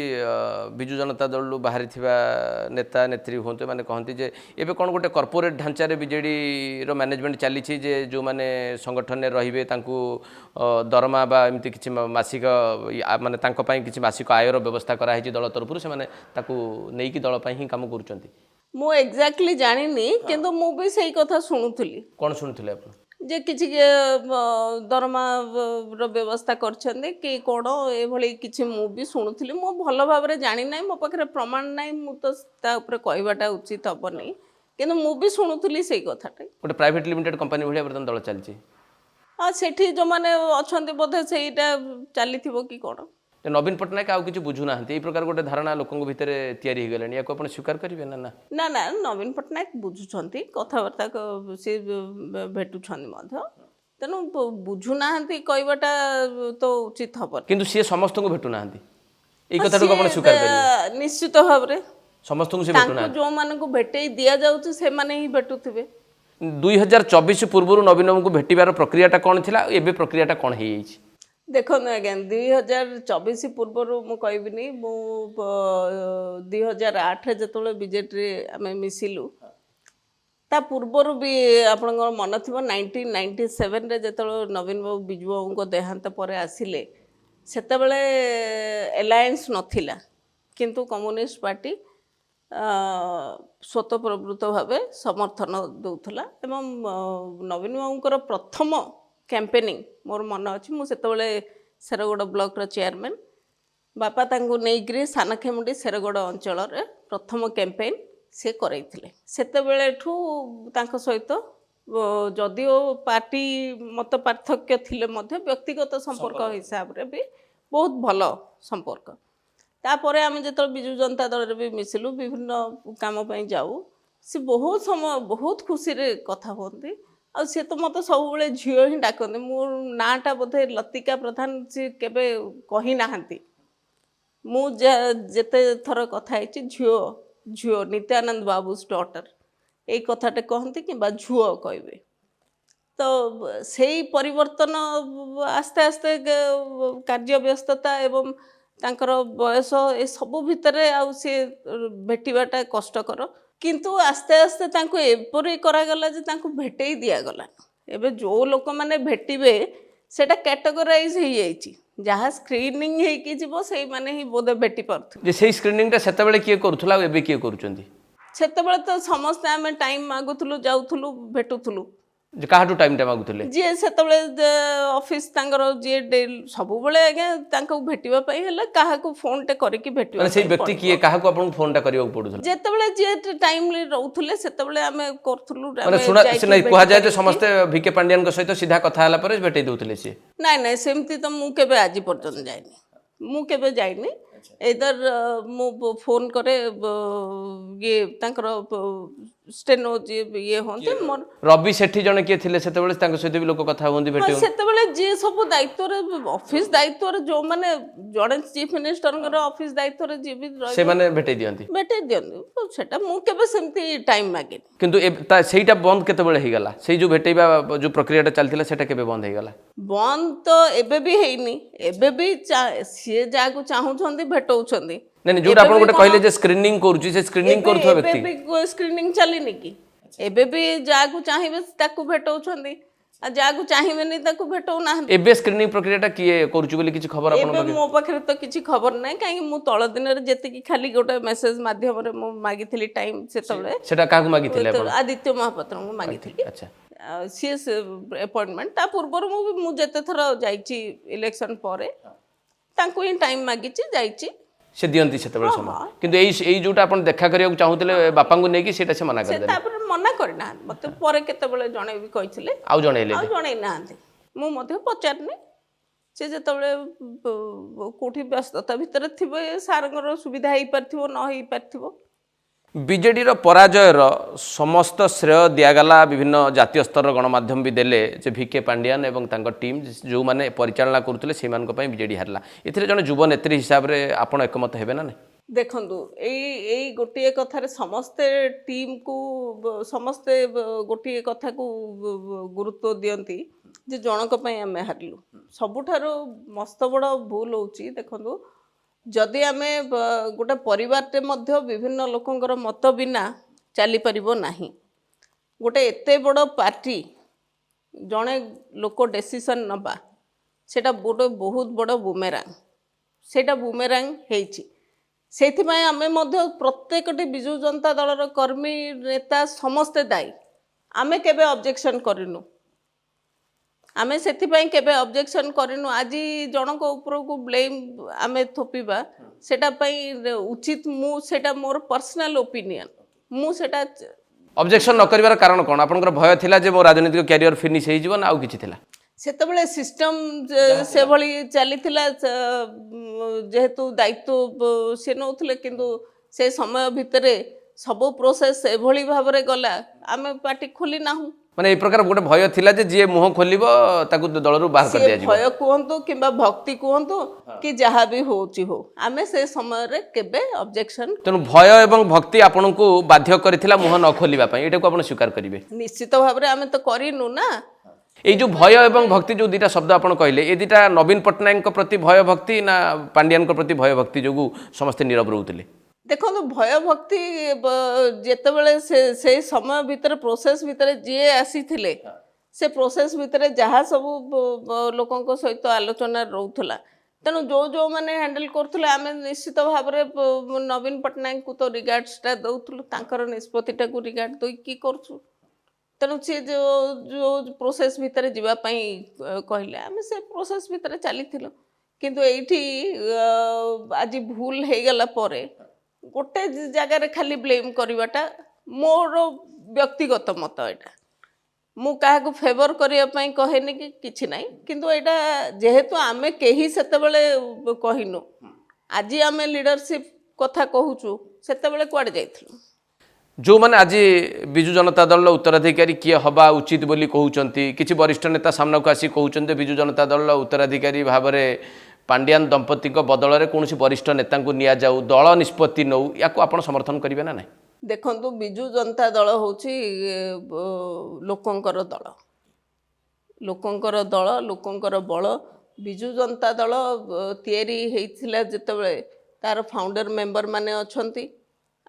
ବିଜୁ ଜନତା ଦଳରୁ ବାହାରିଥିବା ନେତା ନେତ୍ରୀ ହୁଅନ୍ତୁ, ଏମାନେ କହନ୍ତି ଯେ ଏବେ କ'ଣ ଗୋଟେ କର୍ପୋରେଟ୍ ଢାଞ୍ଚାରେ ବିଜେଡ଼ିର ମ୍ୟାନେଜମେଣ୍ଟ ଚାଲିଛି, ଯେ ଯେଉଁମାନେ ସଂଗଠନରେ ରହିବେ ତାଙ୍କୁ ଦରମା ବା ଏମିତି କିଛି ମାସିକ ମାନେ ତାଙ୍କ ପାଇଁ କିଛି ମାସିକ ଆୟର ବ୍ୟବସ୍ଥା କରାହେଇଛି ଦଳ ତରଫରୁ, ସେମାନେ ତାକୁ ନେଇକି ଦଳ ପାଇଁ ହିଁ କାମ କରୁଛନ୍ତି। ମୁଁ ଏକ୍ଜାକ୍ଟଲି ଜାଣିନି, କିନ୍ତୁ ମୁଁ ବି ସେଇ କଥା ଶୁଣୁଥିଲି। କ'ଣ ଶୁଣୁଥିଲେ ଆପଣ? ଯେ କିଛି ଦରମାର ବ୍ୟବସ୍ଥା କରିଛନ୍ତି କି କ'ଣ, ଏଭଳି କିଛି ମୁଁ ବି ଶୁଣୁଥିଲି। ମୁଁ ଭଲ ଭାବରେ ଜାଣିନାହିଁ, ମୋ ପାଖରେ ପ୍ରମାଣ ନାହିଁ, ମୁଁ ତ ତା ଉପରେ କହିବାଟା ଉଚିତ ହେବନି, କିନ୍ତୁ ମୁଁ ବି ଶୁଣୁଥିଲି ସେଇ କଥାଟା। ଗୋଟେ ପ୍ରାଇଭେଟ୍ ଲିମିଟେଡ୍ କମ୍ପାନୀ ଭଳିଆ ବର୍ତ୍ତମାନ ଦଳ ଚାଲିଛି। ହଁ, ସେଠି ଯେଉଁମାନେ ଅଛନ୍ତି ବୋଧେ ସେଇଟା ଚାଲିଥିବ କି କ'ଣ। ଯେ ନବୀନ ପଟ୍ଟନାୟକ ଆଉ କିଛି ବୁଝୁନାହାନ୍ତି ଏଇ ପ୍ରକାର ଗୋଟେ ଧାରଣା ଲୋକଙ୍କ ଭିତରେ ତିଆରି ହେଇଗଲାଣି ୟାକୁ ଆପଣ ସ୍ୱୀକାର କରିବେ ନା? ନା ନା ନବୀନ ପଟ୍ଟନାୟକ ବୁଝୁଛନ୍ତି କଥାବାର୍ତ୍ତା ସେ ଭେଟୁଛନ୍ତି ମଧ୍ୟ ତେଣୁ ବୁଝୁନାହାନ୍ତି କହିବାଟା ତ ଉଚିତ ହବନି। କିନ୍ତୁ ସିଏ ସମସ୍ତଙ୍କୁ ଭେଟୁନାହାନ୍ତି ଏଇ କଥାଟାକୁ ଆପଣ ସ୍ୱୀକାର କରିବେ? ନିଶ୍ଚିତ ଭାବରେ ସମସ୍ତଙ୍କୁ ସେ ତାଙ୍କୁ ଭେଟୁନାହାନ୍ତି। ଯୋଉମାନଙ୍କୁ ଭେଟେଇ ଦିଆଯାଉଛି ସେମାନେ ହିଁ ଭେଟୁଥିବେ। 2024 ପୂର୍ବରୁ ନବୀନ ବାବୁଙ୍କୁ ଭେଟିବାର ପ୍ରକ୍ରିୟାଟା କ'ଣ ଥିଲା ଏବେ ପ୍ରକ୍ରିୟାଟା କ'ଣ ହେଇଯାଇଛି? ଦେଖନ୍ତୁ ଆଜ୍ଞା 2024 ପୂର୍ବରୁ ମୁଁ କହିବିନି ମୁଁ 2008ରେ ଯେତେବେଳେ ବିଜେଡ଼ିରେ ଆମେ ମିଶିଲୁ ତା ପୂର୍ବରୁ ବି ଆପଣଙ୍କର ମନେ ଥିବ 1997ରେ ଯେତେବେଳେ ନବୀନ ବାବୁ ବିଜୁ ବାବୁଙ୍କ ଦେହାନ୍ତ ପରେ ଆସିଲେ ସେତେବେଳେ ଏଲାଏନ୍ସ ନଥିଲା କିନ୍ତୁ କମ୍ୟୁନିଷ୍ଟ ପାର୍ଟି ସ୍ୱତଃପ୍ରବୃତ୍ତ ଭାବେ ସମର୍ଥନ ଦେଉଥିଲା ଏବଂ ନବୀନ ବାବୁଙ୍କର ପ୍ରଥମ କ୍ୟାମ୍ପେନିଂ ମୋର ମନେ ଅଛି ମୁଁ ସେତେବେଳେ ଶେରଗଡ଼ ବ୍ଲକର ଚେୟାରମ୍ୟାନ୍ ବାପା ତାଙ୍କୁ ନେଇକରି ସାନଖେମୁଣ୍ଡି ଶେରଗଡ଼ ଅଞ୍ଚଳରେ ପ୍ରଥମ କ୍ୟାମ୍ପେନ୍ ସେ କରାଇଥିଲେ। ସେତେବେଳେଠୁ ତାଙ୍କ ସହିତ ଯଦିଓ ପାର୍ଟି ମତ ପାର୍ଥକ୍ୟ ଥିଲେ ମଧ୍ୟ ବ୍ୟକ୍ତିଗତ ସମ୍ପର୍କ ହିସାବରେ ବି ବହୁତ ଭଲ ସମ୍ପର୍କ। ତାପରେ ଆମେ ଯେତେବେଳେ ବିଜୁ ଜନତା ଦଳରେ ବି ମିଶିଲୁ ବିଭିନ୍ନ କାମ ପାଇଁ ଯାଉ ସେ ବହୁତ ସମୟ ବହୁତ ଖୁସିରେ କଥା ହୁଅନ୍ତି ଆଉ ସେ ତ ମୋତେ ସବୁବେଳେ ଝିଅ ହିଁ ଡାକନ୍ତି। ମୋ ନାଁଟା ବୋଧେ ଲତିକା ପ୍ରଧାନ ସେ କେବେ କହିନାହାନ୍ତି। ମୁଁ ଯେତେ ଥର କଥା ହେଇଛି ଝିଅ ଝିଅ ନିତ୍ୟାନନ୍ଦ ବାବୁ's ଡଟର ଏଇ କଥାଟେ କହନ୍ତି କିମ୍ବା ଝୁଅ କହିବେ। ତ ସେଇ ପରିବର୍ତ୍ତନ ଆସ୍ତେ ଆସ୍ତେ କାର୍ଯ୍ୟ ବ୍ୟସ୍ତତା ଏବଂ ତାଙ୍କର ବୟସ ଏସବୁ ଭିତରେ ଆଉ ସେ ଭେଟିବାଟା କଷ୍ଟକର କିନ୍ତୁ ଆସ୍ତେ ଆସ୍ତେ ତାଙ୍କୁ ଏପରି କରାଗଲା ଯେ ତାଙ୍କୁ ଭେଟେଇ ଦିଆଗଲା। ଏବେ ଯେଉଁ ଲୋକମାନେ ଭେଟିବେ ସେଇଟା କ୍ୟାଟେଗୋରାଇଜ୍ ହେଇଯାଇଛି ଯାହା ସ୍କ୍ରିନିଂ ହେଇକି ଯିବ ସେଇମାନେ ହିଁ ବୋଧେ ଭେଟି ପାରୁଥିବେ। ଯେ ସେଇ ସ୍କ୍ରିନିଂଟା ସେତେବେଳେ କିଏ କରୁଥିଲା ଆଉ ଏବେ କିଏ କରୁଛନ୍ତି? ସେତେବେଳେ ତ ସମସ୍ତେ ଆମେ ଟାଇମ୍ ମାଗୁଥିଲୁ ଯାଉଥିଲୁ ଭେଟୁଥିଲୁ। ଯେ କାହାଠୁ ଟାଇମ୍ଟା ମାଗୁଥିଲେ? ଯିଏ ସେତେବେଳେ ଅଫିସ୍ ତାଙ୍କର ଯିଏ ସବୁବେଳେ ଆଜ୍ଞା ତାଙ୍କୁ ଭେଟିବା ପାଇଁ ହେଲେ କାହାକୁ ଫୋନ୍ଟେ କରିକି ଭେଟିବା ମାନେ ସେଇ ପାଇଁ ବ୍ୟକ୍ତି କିଏ କାହାକୁ ଆପଣଙ୍କୁ ଫୋନ୍ଟା କରିବାକୁ ପଡୁଥିଲା? ଯେତେବେଳେ ଯିଏ ଟାଇମ୍ରେ ରହୁଥିଲେ ସେତେବେଳେ ଆମେ କରୁଥିଲୁ। ମାନେ ଶୁଣା କୁହାଯାଏ ଯେ ସମସ୍ତେ ଭିକେ ପାଣ୍ଡିଆନଙ୍କ ସହିତ ସିଧା କଥା ହେଲା ପରେ ଭେଟେଇ ଦେଉଥିଲେ ସିଏ? ନାଇଁ ସେମିତି ତ ମୁଁ କେବେ ଆଜି ପର୍ଯ୍ୟନ୍ତ ଯାଇନି। ମୁଁ କେବେ ଯାଇନି ଏଇଦର ମୁଁ ଫୋନ୍ କରେ ଇଏ ତାଙ୍କର ଷ୍ଟେନୋ ଯିଏ ଇଏ ହୁଅନ୍ତି ମୋର ରବି ସେଠି ଜଣେ କିଏ ଥିଲେ ସେତେବେଳେ ତାଙ୍କ ସହିତ ବି ଲୋକ କଥା ହୁଅନ୍ତି ଭେଟି ହୁଅନ୍ତି? ସେତେବେଳେ ଯିଏ ସବୁ ଦାୟିତ୍ୱରେ ଅଫିସ୍ ଦାୟିତ୍ୱରେ ଯେଉଁମାନେ ଜଣେ ଚିଫ୍ ମିନିଷ୍ଟରଙ୍କର ଅଫିସ୍ ଦାୟିତ୍ୱରେ ଯିଏ ବି ସେମାନେ ଭେଟେଇ ଦିଅନ୍ତି? ଭେଟେଇ ଦିଅନ୍ତି ସେଟା ମୁଁ କେବେ ସେମିତି ଟାଇମ୍ ମାଗିନି। କିନ୍ତୁ ସେଇଟା ବନ୍ଦ କେତେବେଳେ ହେଇଗଲା? ସେଇ ଯେଉଁ ଭେଟେଇବା ଯେଉଁ ପ୍ରକ୍ରିୟାଟା ଚାଲିଥିଲା ସେଇଟା କେବେ ବନ୍ଦ ହେଇଗଲା? ବନ୍ଦ ତ ଏବେ ବି ହେଇନି। ଏବେ ବି ସିଏ ଯାହାକୁ ଚାହୁଁଛନ୍ତି ଭେଟଉଛନ୍ତି। ନାଇଁ ଯୋଉଟା ଆପଣ ଗୋଟେ କହିଲେ ଯେ ସ୍କ୍ରିନିଂ କରୁଛି ସେ ସ୍କ୍ରିନିଂ କରୁଥିବା ବ୍ୟକ୍ତି ଏବେ ବି ସ୍କ୍ରିନିଂ ଚାଲିନି କି? ଏବେ ବି ଯାହାକୁ ଚାହିଁବେ ତାକୁ ଭେଟଉଛନ୍ତି ଆଉ ଯାହାକୁ ଚାହିଁବେନି ତାକୁ ଭେଟଉନାହାନ୍ତି। ଏବେ ସ୍କ୍ରିନିଂ ପ୍ରକ୍ରିୟାଟା କିଏ କରୁଛି ବୋଲି କିଛି ଖବର ଏବେ ମୋ ପାଖରେ ତ କିଛି ଖବର ନାହିଁ କାହିଁକି ମୁଁ ତଳ ଦିନରେ ଯେତିକି ଖାଲି ଗୋଟେ ମେସେଜ ମାଧ୍ୟମରେ ମୁଁ ମାଗିଥିଲି ଟାଇମ୍ ସେତେବେଳେ ସେଟା କାହାକୁ ମାଗିଥିଲେ ଆପଣ? ଆଦିତ୍ୟ ମହାପାତ୍ରଙ୍କୁ ମାଗିଥିଲି। ଆଚ୍ଛା ସିଏ ଆପଏଣ୍ଟମେଣ୍ଟ ତା ପୂର୍ବରୁ ମୁଁ ଯେତେ ଥର ଯାଇଛି ଇଲେକ୍ସନ ପରେ ତାଙ୍କୁ ହିଁ ଟାଇମ୍ ମାଗିଛି ଯାଇଛି ସେ ଦିଅନ୍ତି ସେତେବେଳେ ସମୟ। କିନ୍ତୁ ଏଇ ଯୋଉଟା ଆପଣ ଦେଖା କରିବାକୁ ଚାହୁଁଥିଲେ ବାପାଙ୍କୁ ନେଇକି ସେଇଟା ସେ ମନା ସେ କରିଦେଲେ? ତାପରେ ମନା କରିନାହାନ୍ତି ମୋତେ ପରେ କେତେବେଳେ ଜଣେଇବି କହିଥିଲେ ଆଉ ଜଣେଇଲେ? ଆଉ ଜଣେଇ ନାହାନ୍ତି। ମୁଁ ମଧ୍ୟ ପଚାରିନି ସେ ଯେତେବେଳେ କେଉଁଠି ବ୍ୟସ୍ତତା ଭିତରେ ଥିବ ସାର୍ଙ୍କର ସୁବିଧା ହେଇପାରିଥିବ ନ ହେଇପାରିଥିବ। ବିଜେଡିର ପରାଜୟର ସମସ୍ତ ଶ୍ରେୟ ଦିଆଗଲା ବିଭିନ୍ନ ଜାତୀୟ ସ୍ତରର ଗଣମାଧ୍ୟମ ବି ଦେଲେ ଯେ ଭିକେ ପାଣ୍ଡିଆନ ଏବଂ ତାଙ୍କ ଟିମ୍ ଯେଉଁମାନେ ପରିଚାଳନା କରୁଥିଲେ ସେମାନଙ୍କ ପାଇଁ ବିଜେଡି ହାରିଲା। ଏଥିରେ ଜଣେ ଯୁବ ନେତ୍ରୀ ହିସାବରେ ଆପଣ ଏକମତ ହେବେ ନା ନାହିଁ? ଦେଖନ୍ତୁ ଏଇ ଗୋଟିଏ କଥାରେ ସମସ୍ତେ ଟିମ୍କୁ ସମସ୍ତେ ଗୋଟିଏ କଥାକୁ ଗୁରୁତ୍ୱ ଦିଅନ୍ତି ଯେ ଜଣକ ପାଇଁ ଆମେ ହାରିଲୁ। ସବୁଠାରୁ ମସ୍ତ ବଡ଼ ଭୁଲ ହେଉଛି ଦେଖନ୍ତୁ ଯଦି ଆମେ ଗୋଟେ ପରିବାରଟେ ମଧ୍ୟ ବିଭିନ୍ନ ଲୋକଙ୍କର ମତ ବିନା ଚାଲିପାରିବ ନାହିଁ। ଗୋଟେ ଏତେ ବଡ଼ ପାର୍ଟି ଜଣେ ଲୋକ ଡେସିସନ୍ ନେବା ସେଇଟା ଗୋଟେ ବହୁତ ବଡ଼ ବୁମେରାଙ୍ଗ। ସେଇଟା ବୁମେରାଙ୍ଗ ହେଇଛି। ସେଇଥିପାଇଁ ଆମେ ମଧ୍ୟ ପ୍ରତ୍ୟେକଟି ବିଜୁ ଜନତା ଦଳର କର୍ମୀ ନେତା ସମସ୍ତେ ଦାୟୀ। ଆମେ କେବେ ଅବଜେକ୍ସନ୍ କରିନୁ। ଆମେ ସେଥିପାଇଁ କେବେ ଅବଜେକ୍ସନ୍ କରିନୁ। ଆଜି ଜଣଙ୍କ ଉପରକୁ ବ୍ଲେମ୍ ଆମେ ଥୋପିବା ସେଟା ପାଇଁ ଉଚିତ ମୁଁ ସେଇଟା ମୋର ପର୍ସନାଲ ଓପିନିଅନ୍। ମୁଁ ସେଇଟା ଅବଜେକ୍ସନ୍ ନ କରିବାର କାରଣ କ'ଣ? ଆପଣଙ୍କର ଭୟ ଥିଲା ଯେ ମୋ ରାଜନୈତିକ କ୍ୟାରିୟର ଫିନିଶ୍ ହେଇଯିବ ନା ଆଉ କିଛି ଥିଲା? ସେତେବେଳେ ସିଷ୍ଟମ୍ ସେଭଳି ଚାଲିଥିଲା ଯେହେତୁ ଦାୟିତ୍ୱ ସେ ନେଉଥିଲେ କିନ୍ତୁ ସେ ସମୟ ଭିତରେ ସବୁ ପ୍ରୋସେସ୍ ଏଭଳି ଭାବରେ ଗଲା ଆମେ ପାଟି ଖୋଲି ନାହୁଁ। ମାନେ ଏଇ ପ୍ରକାର ଗୋଟେ ଭୟ ଥିଲା ଯେ ଯିଏ ମୁହଁ ଖୋଲିବ ତାକୁ ଦଳରୁ ବାହାର ସିଏ କରିଦିଆଯିବ। ଭୟ କୁହନ୍ତୁ କିମ୍ବା ଭକ୍ତି କୁହନ୍ତୁ କି ଯାହା ବି ହଉଛି ହଉ ଆମେ ସେ ସମୟରେ କେବେ ଅବଜେକ୍ସନ୍ ତେଣୁ ଭୟ ଏବଂ ଭକ୍ତି ଆପଣଙ୍କୁ ବାଧ୍ୟ କରିଥିଲା ମୁହଁ ନ ଖୋଲିବା ପାଇଁ, ଏଇଟାକୁ ଆପଣ ସ୍ୱୀକାର କରିବେ। ନିଶ୍ଚିତ ଭାବରେ ଆମେ ତ କରିନୁ ନା। ଏଇ ଯେଉଁ ଭୟ ଏବଂ ଭକ୍ତି ଯେଉଁ ଦୁଇଟା ଶବ୍ଦ ଆପଣ କହିଲେ, ଏ ଦୁଇଟା ନବୀନ ପଟ୍ଟନାୟକଙ୍କ ପ୍ରତି ଭୟ ଭକ୍ତି ନା ପାଣ୍ଡିଆନଙ୍କ ପ୍ରତି ଭୟ ଭକ୍ତି ଯୋଗୁଁ ସମସ୍ତେ ନୀରବ ରହୁଥିଲେ? ଦେଖନ୍ତୁ ଭୟ ଭକ୍ତି ଯେତେବେଳେ ସେଇ ସମୟ ଭିତରେ ପ୍ରୋସେସ୍ ଭିତରେ ଯିଏ ଆସିଥିଲେ ସେ ପ୍ରୋସେସ୍ ଭିତରେ ଯାହା ସବୁ ଲୋକଙ୍କ ସହିତ ଆଲୋଚନା ରହୁଥିଲା, ତେଣୁ ଯେଉଁମାନେ ହ୍ୟାଣ୍ଡେଲ୍ କରୁଥିଲେ ଆମେ ନିଶ୍ଚିତ ଭାବରେ ନବୀନ ପଟ୍ଟନାୟକଙ୍କୁ ତ ରିଗାର୍ଡସଟା ଦେଉଥିଲୁ, ତାଙ୍କର ନିଷ୍ପତ୍ତିଟାକୁ ରିଗାର୍ଡ ଦେଇକି କରୁଛୁ। ତେଣୁ ସିଏ ଯେଉଁ ପ୍ରୋସେସ୍ ଭିତରେ ଯିବା ପାଇଁ କହିଲେ ଆମେ ସେ ପ୍ରୋସେସ୍ ଭିତରେ ଚାଲିଥିଲୁ। କିନ୍ତୁ ଏଇଠି ଆଜି ଭୁଲ ହେଇଗଲା ପରେ ଗୋଟେ ଜାଗାରେ ଖାଲି ବ୍ଲେମ୍ କରିବାଟା ମୋର ବ୍ୟକ୍ତିଗତ ମତ। ଏଇଟା ମୁଁ କାହାକୁ ଫେଭର କରିବା ପାଇଁ କହେନି କି କିଛି ନାହିଁ, କିନ୍ତୁ ଏଇଟା ଯେହେତୁ ଆମେ କେହି ସେତେବେଳେ କହିନୁ, ଆଜି ଆମେ ଲିଡରସିପ୍ କଥା କହୁଛୁ, ସେତେବେଳେ କୁଆଡ଼େ ଯାଇଥିଲୁ? ଯେଉଁମାନେ ଆଜି ବିଜୁ ଜନତା ଦଳର ଉତ୍ତରାଧିକାରୀ କିଏ ହେବା ଉଚିତ ବୋଲି କହୁଛନ୍ତି, କିଛି ବରିଷ୍ଠ ନେତା ସାମ୍ନାକୁ ଆସି କହୁଛନ୍ତି ବିଜୁ ଜନତା ଦଳର ଉତ୍ତରାଧିକାରୀ ଭାବରେ ପାଣ୍ଡିଆନ ଦମ୍ପତିଙ୍କ ବଦଳରେ କୌଣସି ବରିଷ୍ଠ ନେତାଙ୍କୁ ନିଆଯାଉ, ଦଳ ନିଷ୍ପତ୍ତି ନେଉ, ୟାକୁ ଆପଣ ସମର୍ଥନ କରିବେ ନା ନାହିଁ? ଦେଖନ୍ତୁ ବିଜୁ ଜନତା ଦଳ ହେଉଛି ଲୋକଙ୍କର ଦଳ, ଲୋକଙ୍କର ଦଳ, ଲୋକଙ୍କର ବଳ। ବିଜୁ ଜନତା ଦଳ ତିଆରି ହେଇଥିଲା ଯେତେବେଳେ ତାର ଫାଉଣ୍ଡର ମେମ୍ବର ମାନେ ଅଛନ୍ତି,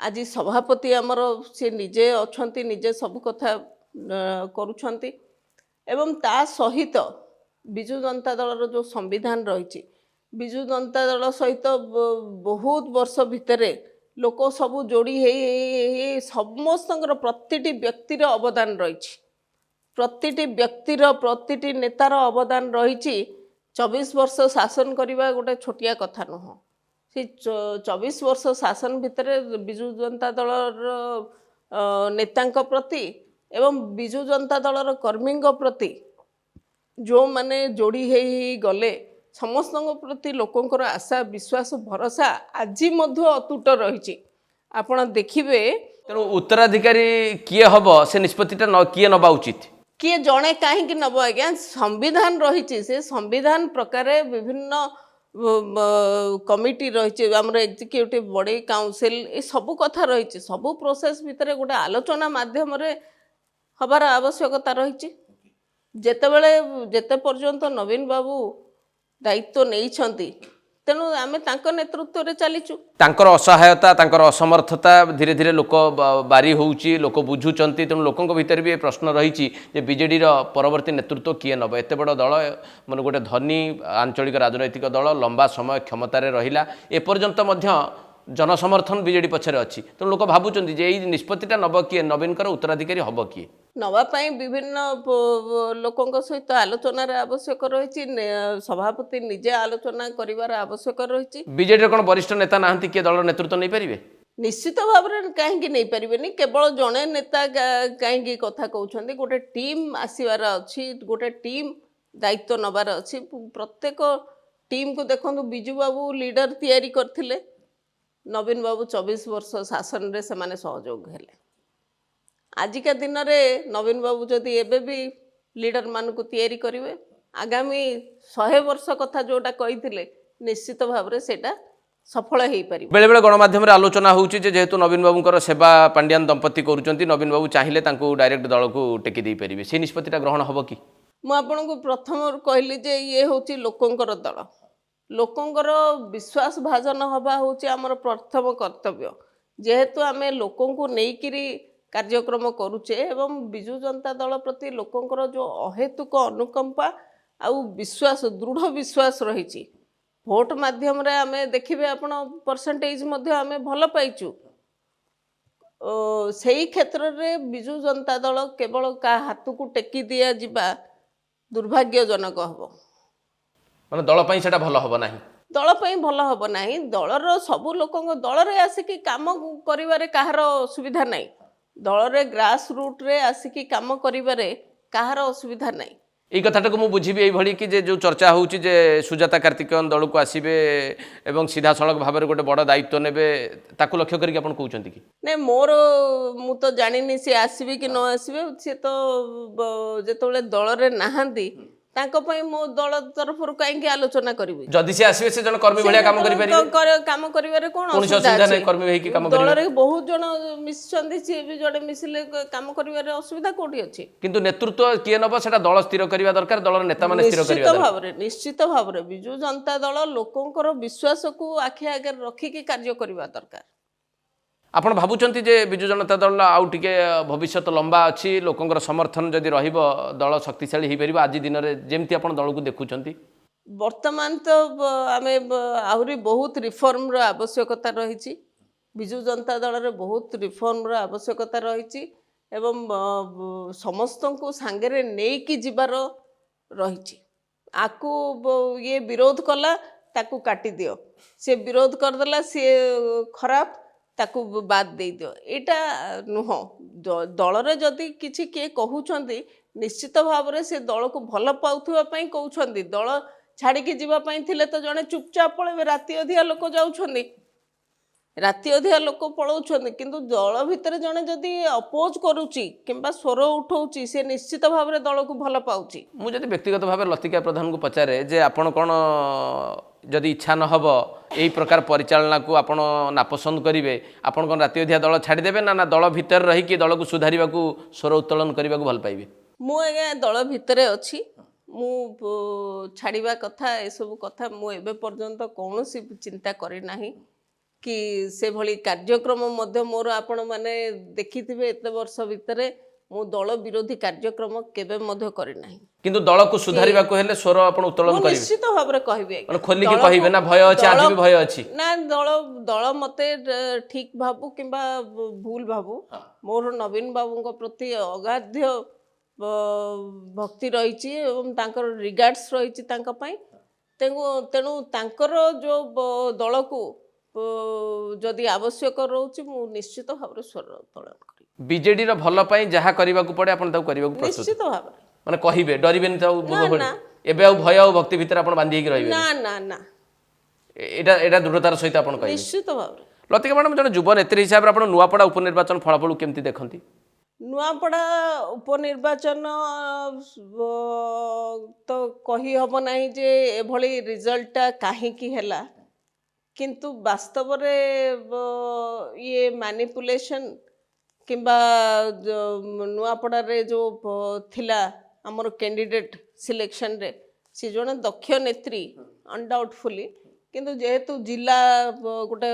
ଆଜି ସଭାପତି ଆମର ସେ ନିଜେ ଅଛନ୍ତି, ନିଜେ ସବୁ କଥା କରୁଛନ୍ତି। ଏବଂ ତା ସହିତ ବିଜୁ ଜନତା ଦଳର ଯେଉଁ ସମ୍ବିଧାନ ରହିଛି, ବିଜୁ ଜନତା ଦଳ ସହିତ ବହୁତ ବର୍ଷ ଭିତରେ ଲୋକ ସବୁ ଯୋଡ଼ି ହେଇ ସମସ୍ତଙ୍କର ପ୍ରତିଟି ବ୍ୟକ୍ତିର ଅବଦାନ ରହିଛି, ପ୍ରତିଟି ବ୍ୟକ୍ତିର ପ୍ରତିଟି ନେତାର ଅବଦାନ ରହିଛି। 24 ବର୍ଷ ଶାସନ କରିବା ଗୋଟେ ଛୋଟିଆ କଥା ନୁହଁ। ସେ 24 ବର୍ଷ ଶାସନ ଭିତରେ ବିଜୁ ଜନତା ଦଳର ନେତାଙ୍କ ପ୍ରତି ଏବଂ ବିଜୁ ଜନତା ଦଳର କର୍ମୀଙ୍କ ପ୍ରତି ଯେଉଁମାନେ ଯୋଡ଼ି ହେଇ ଗଲେ, ସମସ୍ତଙ୍କ ପ୍ରତି ଲୋକଙ୍କର ଆଶା ବିଶ୍ୱାସ ଭରସା ଆଜି ମଧ୍ୟ ଅତୁଟ ରହିଛି। ଆପଣ ଦେଖିବେ ତେଣୁ ଉତ୍ତରାଧିକାରୀ କିଏ ହେବ ସେ ନିଷ୍ପତ୍ତିଟା କିଏ ନେବା ଉଚିତ? କିଏ ଜଣେ କାହିଁକି ନେବ ଆଜ୍ଞା? ସମ୍ବିଧାନ ରହିଛି, ସେ ସମ୍ବିଧାନ ପ୍ରକାରେ ବିଭିନ୍ନ କମିଟି ରହିଛି, ଆମର ଏକ୍ଜିକ୍ୟୁଟିଭ ବଡି କାଉନସିଲ, ଏ ସବୁ କଥା ରହିଛି। ସବୁ ପ୍ରୋସେସ୍ ଭିତରେ ଗୋଟେ ଆଲୋଚନା ମାଧ୍ୟମରେ ହେବାର ଆବଶ୍ୟକତା ରହିଛି। ଯେତେ ପର୍ଯ୍ୟନ୍ତ ନବୀନ ବାବୁ ଦାୟିତ୍ୱ ନେଇଛନ୍ତି, ତେଣୁ ଆମେ ତାଙ୍କ ନେତୃତ୍ୱରେ ଚାଲିଛୁ। ତାଙ୍କର ଅସହାୟତା, ତାଙ୍କର ଅସମର୍ଥତା ଧୀରେ ଧୀରେ ଲୋକ ବାରି ହେଉଛି, ଲୋକ ବୁଝୁଛନ୍ତି। ତେଣୁ ଲୋକଙ୍କ ଭିତରେ ବି ଏ ପ୍ରଶ୍ନ ରହିଛି ଯେ ବିଜେଡ଼ିର ପରବର୍ତ୍ତୀ ନେତୃତ୍ୱ କିଏ ନେବ? ଏତେ ବଡ଼ ଦଳ, ମାନେ ଗୋଟେ ଧନୀ ଆଞ୍ଚଳିକ ରାଜନୈତିକ ଦଳ, ଲମ୍ବା ସମୟ କ୍ଷମତାରେ ରହିଲା, ଏପର୍ଯ୍ୟନ୍ତ ମଧ୍ୟ ଜନସମର୍ଥନ ବିଜେଡ଼ି ପଛରେ ଅଛି। ତେଣୁ ଲୋକ ଭାବୁଛନ୍ତି ଯେ ଏଇ ନିଷ୍ପତ୍ତିଟା ନେବ କିଏ, ନବୀନଙ୍କର ଉତ୍ତରାଧିକାରୀ ହେବ କିଏ? ନେବା ପାଇଁ ବିଭିନ୍ନ ଲୋକଙ୍କ ସହିତ ଆଲୋଚନାର ଆବଶ୍ୟକ ରହିଛି, ସଭାପତି ନିଜେ ଆଲୋଚନା କରିବାର ଆବଶ୍ୟକ ରହିଛି। ବିଜେଡ଼ିର କ'ଣ ବରିଷ୍ଠ ନେତା ନାହାନ୍ତି କିଏ ଦଳର ନେତୃତ୍ୱ ନେଇପାରିବେ? ନିଶ୍ଚିତ ଭାବରେ କାହିଁକି ନେଇପାରିବେନି? କେବଳ ଜଣେ ନେତା କାହିଁକି କଥା କହୁଛନ୍ତି? ଗୋଟେ ଟିମ୍ ଆସିବାର ଅଛି, ଗୋଟେ ଟିମ୍ ଦାୟିତ୍ୱ ନେବାର ଅଛି। ପ୍ରତ୍ୟେକ ଟିମ୍କୁ ଦେଖନ୍ତୁ, ବିଜୁ ବାବୁ ଲିଡର ତିଆରି କରିଥିଲେ, ନବୀନ ବାବୁ 24 ବର୍ଷ ଶାସନରେ ସେମାନେ ସହଯୋଗ ହେଲେ। ଆଜିକା ଦିନରେ ନବୀନ ବାବୁ ଯଦି ଏବେ ବି ଲିଡରମାନଙ୍କୁ ତିଆରି କରିବେ, ଆଗାମୀ 100 ବର୍ଷ କଥା ଯେଉଁଟା କହିଥିଲେ, ନିଶ୍ଚିତ ଭାବରେ ସେଇଟା ସଫଳ ହେଇପାରିବ। ବେଳେବେଳେ ଗଣମାଧ୍ୟମରେ ଆଲୋଚନା ହେଉଛି ଯେ ଯେହେତୁ ନବୀନ ବାବୁଙ୍କର ସେବା ପାଣ୍ଡିଆନ ଦମ୍ପତି କରୁଛନ୍ତି, ନବୀନ ବାବୁ ଚାହିଁଲେ ତାଙ୍କୁ ଡାଇରେକ୍ଟ ଦଳକୁ ଟେକି ଦେଇପାରିବେ, ସେ ନିଷ୍ପତ୍ତିଟା ଗ୍ରହଣ ହେବ କି? ମୁଁ ଆପଣଙ୍କୁ ପ୍ରଥମରୁ କହିଲି ଯେ ଇଏ ହେଉଛି ଲୋକଙ୍କର ଦଳ, ଲୋକଙ୍କର ବିଶ୍ୱାସ ଭାଜନ ହେବା ହେଉଛି ଆମର ପ୍ରଥମ କର୍ତ୍ତବ୍ୟ। ଯେହେତୁ ଆମେ ଲୋକଙ୍କୁ ନେଇକିରି କାର୍ଯ୍ୟକ୍ରମ କରୁଛେ ଏବଂ ବିଜୁ ଜନତା ଦଳ ପ୍ରତି ଲୋକଙ୍କର ଯେଉଁ ଅହେତୁକ ଅନୁକମ୍ପା ଆଉ ବିଶ୍ୱାସ, ଦୃଢ଼ ବିଶ୍ୱାସ ରହିଛି, ଭୋଟ ମାଧ୍ୟମରେ ଆମେ ଦେଖିବେ ଆପଣ ପରସେଣ୍ଟେଜ ମଧ୍ୟ ଆମେ ଭଲ ପାଇଛୁ। ସେଇ କ୍ଷେତ୍ରରେ ବିଜୁ ଜନତା ଦଳ କେବଳ କାହା ହାତକୁ ଟେକି ଦିଆଯିବା ଦୁର୍ଭାଗ୍ୟଜନକ ହେବ। ମାନେ ଦଳ ପାଇଁ ସେଟା ଭଲ ହେବ ନାହିଁ? ଦଳ ପାଇଁ ଭଲ ହେବ ନାହିଁ। ଦଳର ସବୁ ଲୋକଙ୍କ ଦଳରେ ଆସିକି କାମ କରିବାରେ କାହାର ଅସୁବିଧା ନାହିଁ। ଦଳରେ ଗ୍ରାସ ରୁଟ୍ରେ ଆସିକି କାମ କରିବାରେ କାହାର ଅସୁବିଧା ନାହିଁ। এই কথাটাকে ମୁଁ ବୁଝିବି এইଭଳି କି ଯେ ଯେଉଁ ଚର୍ଚ୍ଚା ହେଉଛି ଯେ ସୁଜାତା କାର୍ତ୍ତିକେୟନ ଦଳକୁ ଆସିବେ ଏବଂ ସିଧାସଳଖ ଭାବରେ ଗୋଟେ ବଡ଼ ଦାୟିତ୍ୱ ନେବେ ତାକୁ ଲକ୍ଷ୍ୟ କରିକି ଆପଣ କହୁଛନ୍ତି କି? ନାଇଁ ମୋର ମୁଁ ତ ଜାଣିନି ସିଏ ଆସିବେ କି ନ ଆସିବେ, ସିଏ ତ ଯେତେବେଳେ ଦଳରେ ନାହାନ୍ତି ତାଙ୍କ ପାଇଁ ମୋ ଦଳ ତରଫରୁ କାହିଁକି ଆଲୋଚନା କରିବି? ଯଦି ସେ ଆସିବେ ସେ ଜଣେ କର୍ମୀ ଭଳିଆ କାମ କରିପାରିବେ, କାମ କରିବାରେ କଣ କୌଣସି ଅସୁବିଧା ଅସୁବିଧା ଅଛି? ନାହିଁ କର୍ମୀ ହେଇକି କାମ କରିବେ। ଦଳରେ ବହୁତ ଜଣ ମିଶିଛନ୍ତି, ସିଏ ବି ଜଣେ ମିଶିଲେ କାମ କରିବାରେ ଅସୁବିଧା କୋଉଠି ଅଛି? କିନ୍ତୁ ନେତୃତ୍ୱ କିଏ ନେବ ସେଟା ଦଳ ସ୍ଥିର କରିବା ଦରକାର, ଦଳର ନେତାମାନେ ସ୍ଥିର କରିବା ଦରକାର। ନିଶ୍ଚିତ ଭାବରେ ବିଜୁ ଜନତା ଦଳ ଲୋକଙ୍କର ବିଶ୍ୱାସକୁ ଆଖି ଆଗରେ ରଖିକି କାର୍ଯ୍ୟ କରିବା ଦରକାର। ଆପଣ ଭାବୁଛନ୍ତି ଯେ ବିଜୁ ଜନତା ଦଳ ଆଉ ଟିକେ ଭବିଷ୍ୟତ ଲମ୍ବା ଅଛି, ଲୋକଙ୍କର ସମର୍ଥନ ଯଦି ରହିବ ଦଳ ଶକ୍ତିଶାଳୀ ହେଇପାରିବ ଆଜି ଦିନରେ ଯେମିତି ଆପଣ ଦଳକୁ ଦେଖୁଛନ୍ତି? ବର୍ତ୍ତମାନ ତ ଆମେ ଆହୁରି ବହୁତ ରିଫର୍ମର ଆବଶ୍ୟକତା ରହିଛି। ବିଜୁ ଜନତା ଦଳରେ ବହୁତ ରିଫର୍ମର ଆବଶ୍ୟକତା ରହିଛି ଏବଂ ସମସ୍ତଙ୍କୁ ସାଙ୍ଗରେ ନେଇକି ଯିବାର ରହିଛି। ଆକୁ ଇଏ ବିରୋଧ କଲା ତାକୁ କାଟିଦିଅ, ସେ ବିରୋଧ କରିଦେଲା ସିଏ ଖରାପ ତାକୁ ବାଦ ଦେଇଦିଅ, ଏଇଟା ନୁହଁ। ଦଳରେ ଯଦି କିଛି କିଏ କହୁଛନ୍ତି ନିଶ୍ଚିତ ଭାବରେ ସେ ଦଳକୁ ଭଲ ପାଉଥିବା ପାଇଁ କହୁଛନ୍ତି। ଦଳ ଛାଡ଼ିକି ଯିବା ପାଇଁ ଥିଲେ ତ ଜଣେ ଚୁପଚାପ ପଳେଇବେ। ରାତି ଅଧିଆ ଲୋକ ଯାଉଛନ୍ତି, ରାତି ଅଧିଆ ଲୋକ ପଳାଉଛନ୍ତି, କିନ୍ତୁ ଦଳ ଭିତରେ ଜଣେ ଯଦି ଅପୋଜ କରୁଛି କିମ୍ବା ସ୍ୱର ଉଠାଉଛି ସେ ନିଶ୍ଚିତ ଭାବରେ ଦଳକୁ ଭଲ ପାଉଛି। ମୁଁ ଯଦି ବ୍ୟକ୍ତିଗତ ଭାବେ ଲତିକା ପ୍ରଧାନଙ୍କୁ ପଚାରେ ଯେ ଆପଣ କ'ଣ ଯଦି ଇଚ୍ଛା ନ ହେବ ଏହି ପ୍ରକାର ପରିଚାଳନାକୁ ଆପଣ ନାପସନ୍ଦ କରିବେ, ଆପଣ କ'ଣ ରାତି ଅଧିଆ ଦଳ ଛାଡ଼ିଦେବେ ନା ଦଳ ଭିତରେ ରହିକି ଦଳକୁ ସୁଧାରିବାକୁ ସ୍ୱର ଉତ୍ତୋଳନ କରିବାକୁ ଭଲ ପାଇବେ? ମୁଁ ଆଜ୍ଞା ଦଳ ଭିତରେ ଅଛି, ମୁଁ ଛାଡ଼ିବା କଥା ଏସବୁ କଥା ମୁଁ ଏବେ ପର୍ଯ୍ୟନ୍ତ କୌଣସି ଚିନ୍ତା କରିନାହିଁ କି ସେଭଳି କାର୍ଯ୍ୟକ୍ରମ ମଧ୍ୟ ମୋର ଆପଣମାନେ ଦେଖିଥିବେ ଏତେ ବର୍ଷ ଭିତରେ ମୁଁ ଦଳ ବିରୋଧୀ କାର୍ଯ୍ୟକ୍ରମ କେବେ ମଧ୍ୟ କରିନାହିଁ। କିନ୍ତୁ ଦଳକୁ ସୁଧାରିବାକୁ ହେଲେ ସ୍ୱର ଆପଣ ଉତ୍ତୋଳନ ମୁଁ କରିବେ, ନିଶ୍ଚିତ ଭାବରେ କହିବି ଖୋଲିକି କହିବେ ନା ଭୟ ଅଛି, ଆଜି ବି ଭୟ ଅଛି? ନା ଦଳ ମତେ ଠିକ ଭାବୁ କିମ୍ବା ଭୁଲ ଭାବୁ, ମୋର ନବୀନ ବାବୁଙ୍କ ପ୍ରତି ଅଗାଧ୍ୟ ଭକ୍ତି ରହିଛି ଏବଂ ତାଙ୍କର ରିଗାର୍ଡସ୍ ରହିଛି ତାଙ୍କ ପାଇଁ। ତେଣୁ ତାଙ୍କର ଯେଉଁ ଦଳକୁ ଯଦି ଆବଶ୍ୟକ ରହୁଛି ମୁଁ ନିଶ୍ଚିତ ଭାବରେ ସ୍ୱର ଉତ୍ତୋଳନ କରିବି। ବିଜେଡିର ଭଲ ପାଇଁ ଯାହା କରିବାକୁ ପଡ଼େ ଆପଣ ତାକୁ କରିବାକୁ ପ୍ରସ୍ତୁତ, ନିଶ୍ଚିତ ଭାବରେ ମାନେ କହିବେ, ଡରିବେନି ତାକୁ? ନା ଏବେ ଆଉ ଭୟ ଆଉ ଭକ୍ତି ଭିତରେ ଆପଣ ବାନ୍ଧି ହେଇକି ରହିବେ? ନା ନା ନା, ଏଇଟା ଦୃଢ଼ତାର ସହିତ ଆପଣ କହିବେ? ନିଶ୍ଚିତ ଭାବରେ। ଲତିକା ମ୍ୟାଡ଼ାମ, ଜଣେ ଯୁବ ନେତ୍ରୀ ହିସାବରେ ଆପଣ ନୂଆପଡ଼ା ଉପନିର୍ବାଚନ ଫଳାଫଳକୁ କେମିତି ଦେଖନ୍ତି? ନୂଆପଡ଼ା ଉପନିର୍ବାଚନ ତ କହିହେବ ନାହିଁ ଯେ ଏଭଳି ରିଜଲ୍ଟଟା କାହିଁକି ହେଲା, କିନ୍ତୁ ବାସ୍ତବରେ ଇଏ ମ୍ୟାନିପୁଲେସନ୍ କିମ୍ବା ନୂଆପଡ଼ାରେ ଯେଉଁ ଥିଲା ଆମର କ୍ୟାଣ୍ଡିଡେଟ୍ ସିଲେକ୍ସନରେ ସେ ଜଣେ ଦକ୍ଷ ନେତ୍ରୀ ଅନଡାଉଟଫୁଲି, କିନ୍ତୁ ଯେହେତୁ ଜିଲ୍ଲା ଗୋଟେ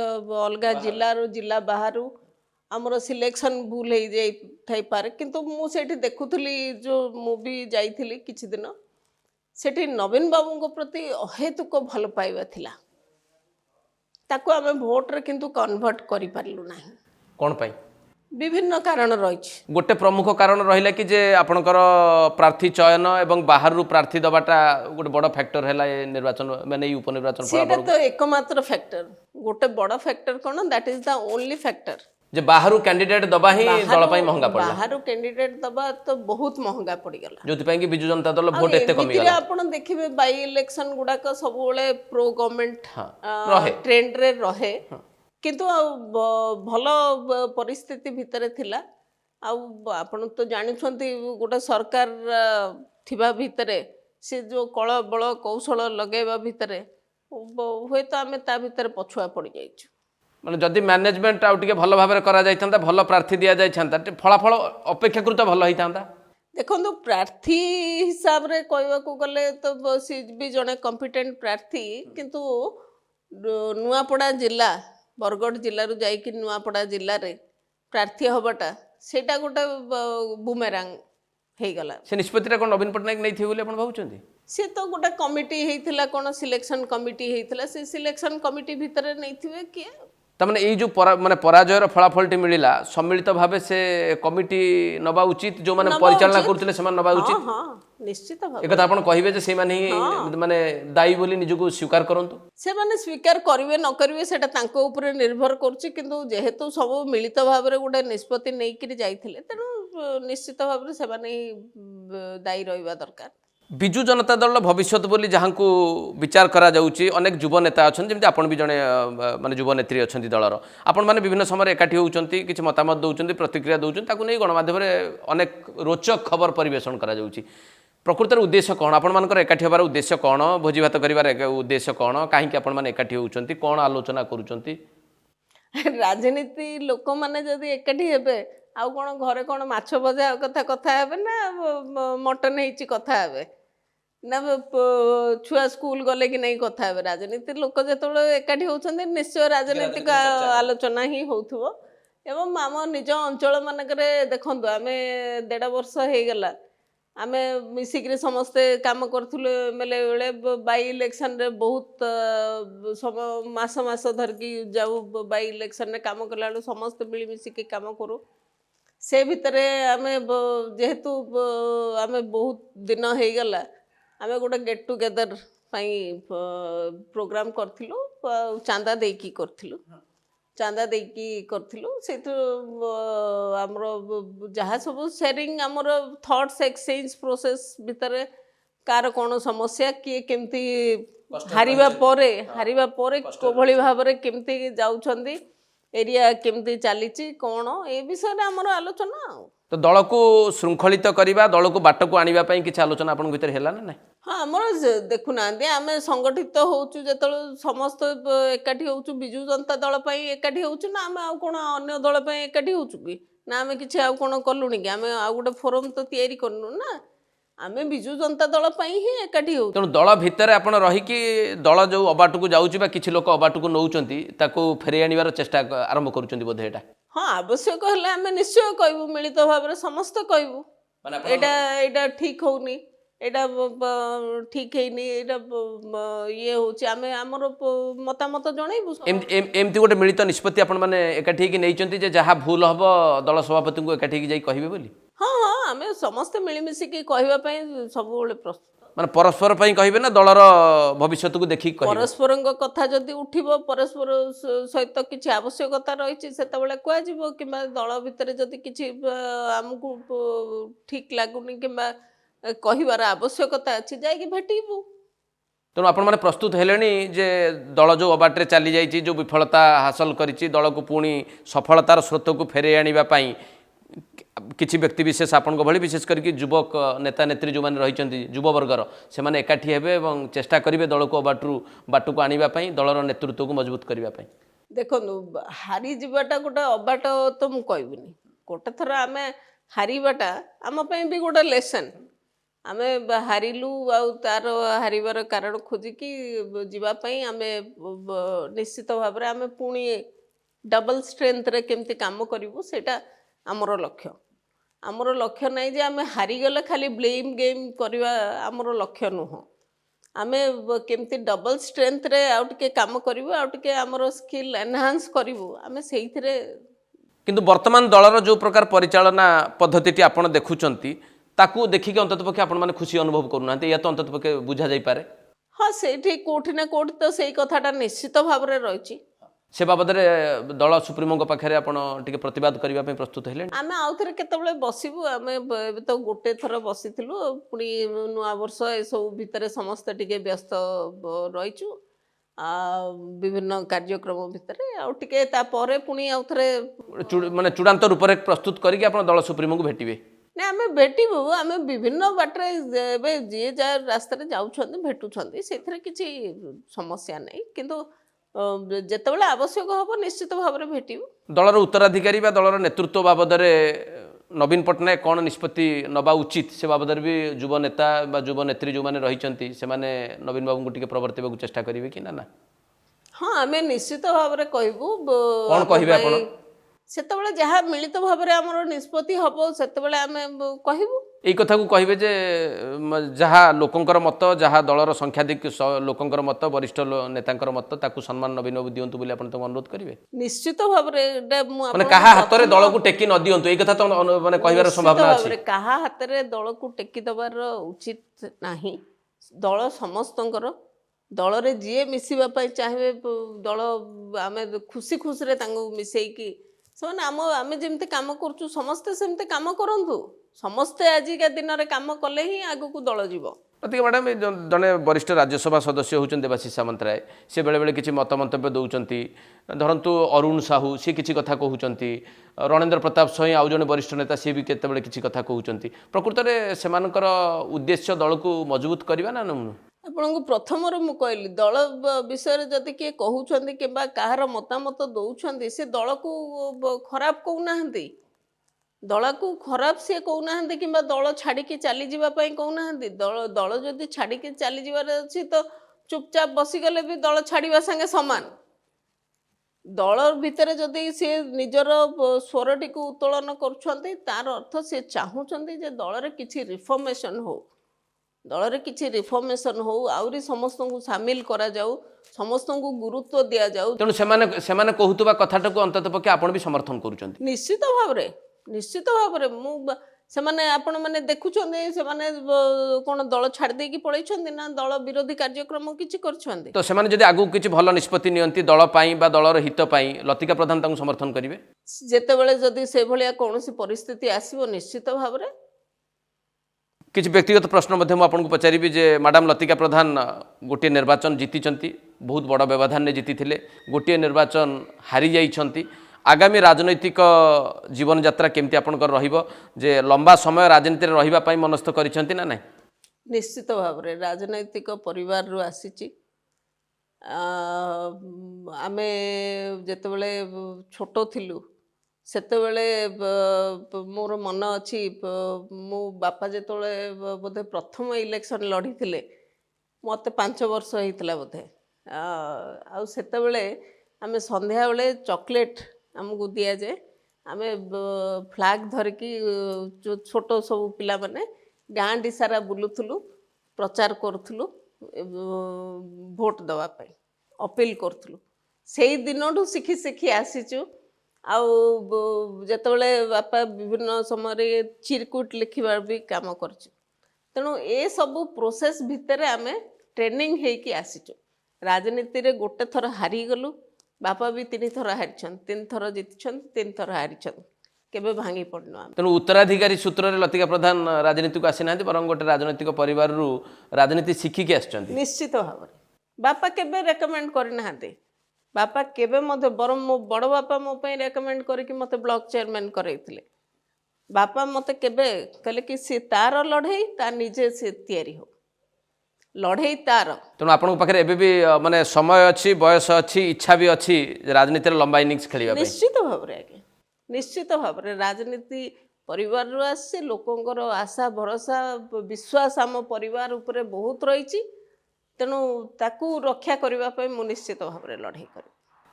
ଅଲଗା ଜିଲ୍ଲାରୁ ଜିଲ୍ଲା ବାହାରୁ ଆମର ସିଲେକ୍ସନ୍ ଭୁଲ ହେଇଯାଇଥାଇପାରେ। କିନ୍ତୁ ମୁଁ ସେଇଠି ଦେଖୁଥିଲି, ଯେଉଁ ମୁଁ ବି ଯାଇଥିଲି କିଛି ଦିନ, ସେଠି ନବୀନ ବାବୁଙ୍କ ପ୍ରତି ଅହେତୁକ ଭଲ ପାଇବା ଥିଲା। ତାକୁ ଆମେ ଭୋଟରେ କିନ୍ତୁ କନଭର୍ଟ କରିପାରିଲୁ ନାହିଁ। କ'ଣ ପାଇଁ? ବିଭିନ୍ନ କାରଣ ରହିଛି। ଗୋଟେ ପ୍ରମୁଖ କାରଣ ରହିଲା କି ଯେ ଆପଣଙ୍କର ପ୍ରାର୍ଥୀ ଚୟନ ଏବଂ ବାହାରରୁ ପ୍ରାର୍ଥୀ ଦେବାଟା ଗୋଟେ ବଡ଼ ଫ୍ୟାକ୍ଟର ହେଲା ଏ ନିର୍ବାଚନ, ମାନେ ଏଇ ଉପନିର୍ବାଚନ ସେଇଟା ଫଳାଫଳ? ତ ଏକମାତ୍ର ଫ୍ୟାକ୍ଟର, ଗୋଟେ ବଡ଼ ଫ୍ୟାକ୍ଟର କ'ଣ, that is the only factor. ଯେ ବାହାରୁ କ୍ୟାଣ୍ଡିଡେଟ୍ ଦେବା ହିଁ ଦଳ ପାଇଁ ମହଙ୍ଗା ପଡ଼ିଲା, ବାହାରୁ କ୍ୟାଣ୍ଡିଡେଟ୍ ଦେବା ତ ବହୁତ ମହଙ୍ଗା ପଡ଼ିଗଲା, ଯେଉଁଥିପାଇଁ କି ବିଜୁ ଜନତା ଦଳ ଭୋଟ ଏତେ ଏମିତିରେ କମିଗଲା। ଆପଣ ଦେଖିବେ ବାଇ ଇଲେକ୍ସନ ଗୁଡ଼ାକ ସବୁବେଳେ ପ୍ରୋ ଗଭର୍ଣ୍ଣମେଣ୍ଟ ରହେ। ଟ୍ରେଣ୍ଡରେ ରହେ, କିନ୍ତୁ ଆଉ ଭଲ ପରିସ୍ଥିତି ଭିତରେ ଥିଲା। ଆଉ ଆପଣ ତ ଜାଣିଛନ୍ତି ଗୋଟେ ସରକାର ଥିବା ଭିତରେ ସେ ଯେଉଁ କଳ ବଳ କୌଶଳ ଲଗାଇବା ଭିତରେ ହୁଏତ ଆମେ ତା ଭିତରେ ପଛୁଆ ପଡ଼ିଯାଇଛୁ। ମାନେ ଯଦି ମ୍ୟାନେଜମେଣ୍ଟ ଆଉ ଟିକେ ଭଲ ଭାବରେ କରାଯାଇଥାନ୍ତା, ଭଲ ପ୍ରାର୍ଥୀ ଦିଆଯାଇଥାନ୍ତା, ଫଳାଫଳ ଅପେକ୍ଷାକୃତ ଭଲ ହେଇଥାନ୍ତା। ଦେଖନ୍ତୁ, ପ୍ରାର୍ଥୀ ହିସାବରେ କହିବାକୁ ଗଲେ ତ ସେ ବି ଜଣେ କମ୍ପିଟେଣ୍ଟ ପ୍ରାର୍ଥୀ, କିନ୍ତୁ ନୂଆପଡ଼ା ଜିଲ୍ଲା, ବରଗଡ଼ ଜିଲ୍ଲାରୁ ଯାଇକି ନୂଆପଡ଼ା ଜିଲ୍ଲାରେ ପ୍ରାର୍ଥୀ ହେବାଟା ସେଇଟା ଗୋଟେ ବୁମେରାଙ୍ଗ ହେଇଗଲା। ସେ ନିଷ୍ପତ୍ତିଟା କ'ଣ ନବୀନ ପଟ୍ଟନାୟକ ନେଇଥିବେ ବୋଲି ଆପଣ ଭାବୁଛନ୍ତି? ସେ ତ ଗୋଟେ କମିଟି ହେଇଥିଲା, କ'ଣ ସିଲେକ୍ସନ୍ କମିଟି ହେଇଥିଲା, ସେ ସିଲେକ୍ସନ୍ କମିଟି ଭିତରେ ନେଇଥିବେ କିଏ। ତାମାନେ ଏଇ ଯେଉଁ ମାନେ ପରାଜୟର ଫଳାଫଳଟି ମିଳିଲା, ସମ୍ମିଳିତ ଭାବେ ସେ କମିଟି ନେବା ଉଚିତ, ଯେଉଁମାନେ ପରିଚାଳନା କରୁଥିଲେ ସେମାନେ ନେବା ଉଚିତ। ହଁ, ନିଶ୍ଚିତ ଭାବେ। ଏକଥା ଆପଣ କହିବେ ଯେ ସେମାନେ ହିଁ ମାନେ ଦାୟୀ ବୋଲି ନିଜକୁ ସ୍ୱୀକାର କରନ୍ତୁ? ସେମାନେ ସ୍ୱୀକାର କରିବେ ନ କରିବେ ସେଟା ତାଙ୍କ ଉପରେ ନିର୍ଭର କରୁଛି, କିନ୍ତୁ ଯେହେତୁ ସବୁ ମିଳିତ ଭାବରେ ଗୋଟେ ନିଷ୍ପତ୍ତି ନେଇକିରି ଯାଇଥିଲେ, ତେଣୁ ନିଶ୍ଚିତ ଭାବରେ ସେମାନେ ହିଁ ଦାୟୀ ରହିବା ଦରକାର। विजु जनता दल भविष्य बोली जहाँ को विचार करा जाउची अनेक युव नेता अच्छा जमी आपण भी जड़े माने युव नेत्री अच्छा दलर आपण मैंने विभिन्न समय एकाठी होती किसी मतामत दौरान प्रतिक्रिया दौरान ताकू नहीं गणमाध्यम अनेक रोचक खबर परिवेशन करा जाउची प्रकृतर उद्देश्य कौन आपण एकाठी होबार उद्देश्य कौन भोजी भात कर उद्देश्य कौन कहीं आपण मैंने एकाठी होती कौन आलोचना करुँच राजनीति लोक मैंने जदि एकाठी हेबे आउ कौन घरे कौन माछ भजा कथा कथा हेबे ना मटन ହେଇଛି कथा हेबे ना छुआ स्कूल गले कि नहीं कथा हेबे राजनीति लोक जेतबेले एकाठी होउछन्ते निश्चय राजनीतिक आलोचना ही होउथबो एवं आम निज अंचल मानकरे देखंतु आमे 1.5 वर्ष हे गला आमे मिसिक्री समस्ते काम करथुले एमएलए बेले बाई इलेक्शन रे बहुत मास मास धरकी जाऊ बाई इलेक्शन रे काम करला समस्ते मिली मिसिकी काम करू से भितरे आमे जेहेतु आमे बहुत दिन हो गला आमे गोटे गेट टुगेदर प्रोग्राम करथिलु चांदा देकी करथिलु चांदा देकी करथिलु से आमर जहाँ सब शेयरिंग आमर थॉट्स एक्सचेंज प्रोसेस भितर कार कौन समस्या किए केमती हारिबा परे कोभली भाबरे केमती जाउछंदी एरिया केमती चलीची कौन ए विषय में आमर आलोचना तो दल को श्रृंखलित करवा दल को बाट को आने किसी आलोचना आपण भीतर है ना हाँ आमर देखुना आम संगठित होचु जो समस्त एकाठी होचु बिजु जनता दल एकाठी होचु ना आम आउ कौन अन्य दल एकाठी होचु कि ना आम किसी आउ कौन कलुनी कि आम आउ गोटे फोरम तो तैयारी करनु ना आम बिजु जनता दल ही एकाठी हो तेणु दल भितर आपण रहीकि दल जो अबाट को जाऊँच किसी लोक अबाट को नौकर फेरे आनिबार चेष्टा आरंभ करुँच बोधे यहाँ हाँ आवश्यक है आम निश्चय कहूँ मिलित भाव में समस्त कहूँ एटा ठीक होनी एटा ठीक है ये होची आमे हमर मतामत जणाइबु एमती गोटे मिलित निष्पत्ति आपण माने एकाठी कि नैचंती जे जहाँ भूल हबो दल सभापति को एकाठी जाई कहिबे बोली हाँ हाँ आमे समस्त मिलिमिशि कि कहबा पई सब बेले प्रस्तुत माने परस्पर पई कहिबे ना दलर भविष्य को देखि कहिबे परस्पर कथा जदि उठिबो परस्पर सहित किछि आवश्यकता रहिछि सेते बेले कुआ जिवो किबा दल भितर जदि किछि हमकु ठीक लागुनी किबा कहिबार आवश्यकता अछि जाय कि भेटिबु तेणु आपण मैंने प्रस्तुत हेलेनी जे दल जो अबाटे चली जाइए जो विफलता हासिल करिछि दल को पुणी सफलतार स्रोत को फेरे आनिबा पई किछि व्यक्ति विशेष आपण भली विशेष करके युवक नेता नेत्री जो मैंने रही युव वर्गर से मैंने एकाठी हेबे एवं चेष्टा करिवे दल को बाट को आनिबा पई दलर नेतृत्व को मजबूत करिबा पई देखनु हारी जिबाटा गोटे अबाट तो मु कहबिनी गोटे थर आमे हारिबाटा आम पई भी गोटे लेसन आमे हारिलु आ तार हारिबार कारण खोजिकी जीवापाई आमे निश्चित भाव में आमे पुणी डबल स्ट्रेंथ रे केमती काम करिवु सेटा आमर लक्ष्य नहीं जे आमे हारिगले खाली ब्लेम गेम करवा आमर लक्ष्य नुह आमे केमती डबल स्ट्रेंथ रे आउ टिके काम करिवु आउ टिके आमर स्किल एनहांस करिवु आमे सेहिथरे किंतु वर्तमान दलर जो प्रकार परिचालना पद्धति आपण देखुचंती ताकू देखिक अंतत पक्षे आपण माने खुशी अनुभव करूना या तो अंतत पक्षे बुझा जाई पारे हाँ से कोठी ना कोठी तो सही कथाटा निश्चित भाव में रही से बाबद दल सुप्रीमो पाखे आपण टिके प्रतिवाद करबा पई प्रस्तुत हेले आमे आउ थरे केतबेले बसिबु आमे तो गोटे थर बसिथिलु पुणी नुआ वर्ष ए सब भितर समस्त टिके व्यस्त रहिचु विभिन्न कार्यक्रम भितर आउ टिके ता परे पुणी आउ थरे माने चूड़ांत रूप रे प्रस्तुत करिके आपण दल सुप्रीमो को भेटिबे ना आमे भेटिबु आमे विभिन्न बाटरे एबे जे जा रास्ता रे जाउछन्ती भेटुछन्ती सेथरे किछि समस्या नै किंतु जेतेबेले आवश्यक हबो निश्चित भाव में भेटिबु दलर उत्तराधिकारी बा दलर नेतृत्व बाबद नवीन पट्टनायक कौन निष्पत्ति नबा उचित से बाबद भी युव नेता बा युव नेत्री जो माने रहिचन्ती से माने नवीन बाबू को टिके प्रवर्तिबा चेष्टा करिवे कि ना हाँ आमे निश्चित भाव में कहबु कौन कहिबे आपण सेतेबेले जहाँ मिलित भाव में आमर निष्पत्ति हबो सेतेबेले आमे कहबु এই কথা কহিবে যে যাহা লোকঙ্কর মত যাহা দলর সংখ্যাধিক লোকঙ্কর মত বরিষ্ঠ নেতাঙ্কর মত তাকু সম্মান নবীন বাবু দিয়ন্তু বলে আপন তো অনুরোধ করিবে নিশ্চিত ভাবে মানে কাহা হাতরে দলকু টেকি ন দিয়ন্তু এই কথা তো মানে কহিবার সম্ভাবনা আছে কাহা হাতরে দলকু টেকি দবার উচিত नाही দল সমস্তঙ্কর দলরে যিয়ে মিশিবা পাই চাহে দল आमे खुशी खुशी रे तांगु मिसेई ସେମାନେ ଆମେ ଯେମିତି କାମ କରୁଛୁ ସମସ୍ତେ ସେମିତି କାମ କରନ୍ତୁ ସମସ୍ତେ ଆଜିକା ଦିନରେ କାମ କଲେ ହିଁ ଆଗକୁ ଦଳ ଯିବ लतिका मैडम जड़े वरिष्ठ राज्यसभा सदस्य होती देवाशीष सामंतराय सी बेले बेले किसी मत मंतव्य दौरान धरतु अरुण साहू सी किसी कथा कहते रणेन्द्र प्रताप स्वयं आउ जड़े वरिष्ठ नेता सी भी केतबेले किसी कथा कहते प्रकृत में से उद्देश्य दल को मजबूत करवा ना आपको प्रथम मु कहली दल विषय जदि किए कहते कि कहार मतामत दौरान से दल को खराब कहना दल को खराब सी कहना कि दल छाड़ी चली जावाई कहना दल दल जदि छाड़ी चली जावार अच्छी तो चुपचाप बसीगले भी दल छाड़ा संगे सामान दल भितर जदि सी निजर स्वरटी को उत्तोलन कर तार अर्थ सी चाहूँगी दल में किसी रिफॉर्मेशन हो दल में किसी रिफॉर्मेशन हो आउरी समस्त को सामिल करा जाऊ समस्त को गुरुत्व दि जाऊ तेणु से कहूबा कथाटा को अंतत पक्षे आपण भी समर्थन करुँच निश्चित भाव से आपण मैंने देखुं से कौन दल छाड़ देकी पड़े ना दल विरोधी कार्यक्रम किसी कर तो से जब आगू किसी भल निष्पत्ति नियंती दल दलर हित लतिका प्रधान समर्थन करेंगे जितेबले जदि से भाया कौन परिस्थिति आसो निश्चित भाव किसी व्यक्तिगत प्रश्न आपको पचारि जे मैडम लतिका प्रधान गोटे निर्वाचन जीति बहुत बड़ व्यवधान में जीति गोटे निर्वाचन हारी जाइछंती आगामी राजनैतिक जीवन यात्रा केमती आपनकर रहिबो जे लंबा समय राजनीति रे रहिबा पई मनस्थ करिसंती ना नहीं निश्चित भाव में राजनैतिक परिवार रु आसीची आमे जेतेबेले छोटो थिलु सेतेबेले मोर मन अछि मो बापा जेतेबेले बोधे प्रथम इलेक्शन लड़ी थिले मते 5 वर्ष होइतला बोधे आ सेतेबेले आमे संध्या बेले चॉकलेट आमको दि जाए आम फ्लैग धरिकी जो छोट सब पिला माने गाँ डी सारा बुलूलु प्रचार करूँ भोट दवापाई अपील करूँ से दिन शिखी शिखी आसीचु आतेबले बापा विभिन्न समय चिरकुट लिखा भी काम कर तेणु ए सबू प्रोसेस भितर आम ट्रेनिंग होगी आसीचु राजनीति रे गोटे थर हारीगलु बापा भी 3 थर हारी 3 थर जीति 3 थर हारी केबे भांगी पड़न तेणु उत्तराधिकारी सूत्र रे लतिका प्रधान राजनीति को आसी ना बरं गोटे राजनैतिक परिवार रु राजनीति शिखिकी आछंती निश्चित भाव बापा केबे रेकमेंड करना बापा केबे मते बरं मो बड़ बापा मो पई रेकमेंड करके मते ब्लॉक चेयरमैन करैथिले बापा मते केबे कहले कि से तार लड़ाई ता निजे से तैयारी हो लड़ाई तार तेणु आपन पाखे एबे भी माने समय अच्छी बयस अच्छी इच्छा भी अच्छी राजनीति रे लंबा इनिंग्स खेलिबा निश्चित भाव रे आगे निश्चित भाव रे राजनीति परिवार रु आसे लोकंकर आशा भरोसा विश्वास आम परिवार उपरे बहुत रही तेणु ताकू रक्षा करबा पई मु निश्चित भाव रे लड़ाई कर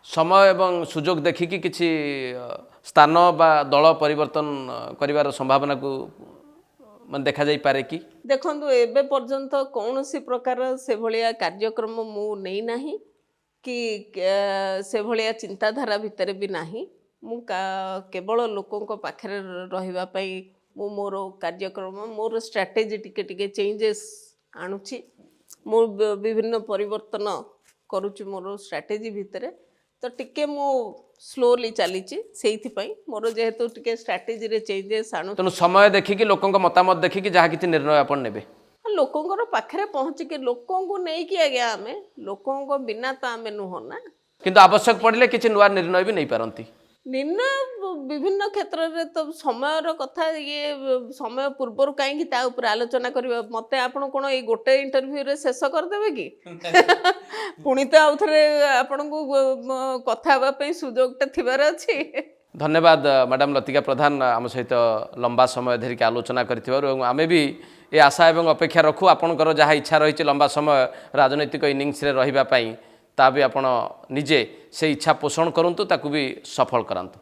समय एवं सुजोग देखिकी किसी स्थान बा दल परिवर्तन करिवार संभावना को मन देखा जाई पारे कि देखंतु एबे पर्यंत कौन सी प्रकार से भलिया कार्यक्रम मु नहीं नाही कि से भलिया चिंताधारा भितर भी नाही मु केवल लोकों को पाखरे रहिबा पई मु मोर कार्यक्रम मोर स्ट्रेटेजी टिके टिके चेंजेस आणुची मु विभिन्न परिवर्तन करूची मोर स्ट्रेटेजी भितर तो टिके मु स्लोली चली मोर जेहेतु टिके स्ट्रेटेजी रे चेंजेस आणु तेणु समय देखिकी लोकों मतामत देखिकी जहाँ किसी निर्णय अपन नेबे लोकों पाखरे पहुँचिके लोकों को नहीं कि आगे आमे लोकों को बिना तो आमे नुह ना किंतु आवश्यक पड़े किसी नुआ निर्णय भी नहीं पारती निर्णय विभिन्न क्षेत्र में तो समय कथा ये समय पूर्वर कहीं आलोचना करवा मत आपण कौन ये गोटे इंटरव्यू रे शेष करदे कि पुणी तो आउ थे आपण को कथा सुजोगटा थिबार अछि धन्यवाद मैडम लतिका प्रधान आम सहित लंबा समय धरिक आलोचना करिथिबारु आमे भी ये आशा एवं अपेक्षा रखू आपणकर जहाँ इच्छा रही लंबा समय राजनैतिक इनिंग्स रे रहिबा पई ता भी आपण निजे से इच्छा पोषण करंतु ताकू भी सफल करंतु।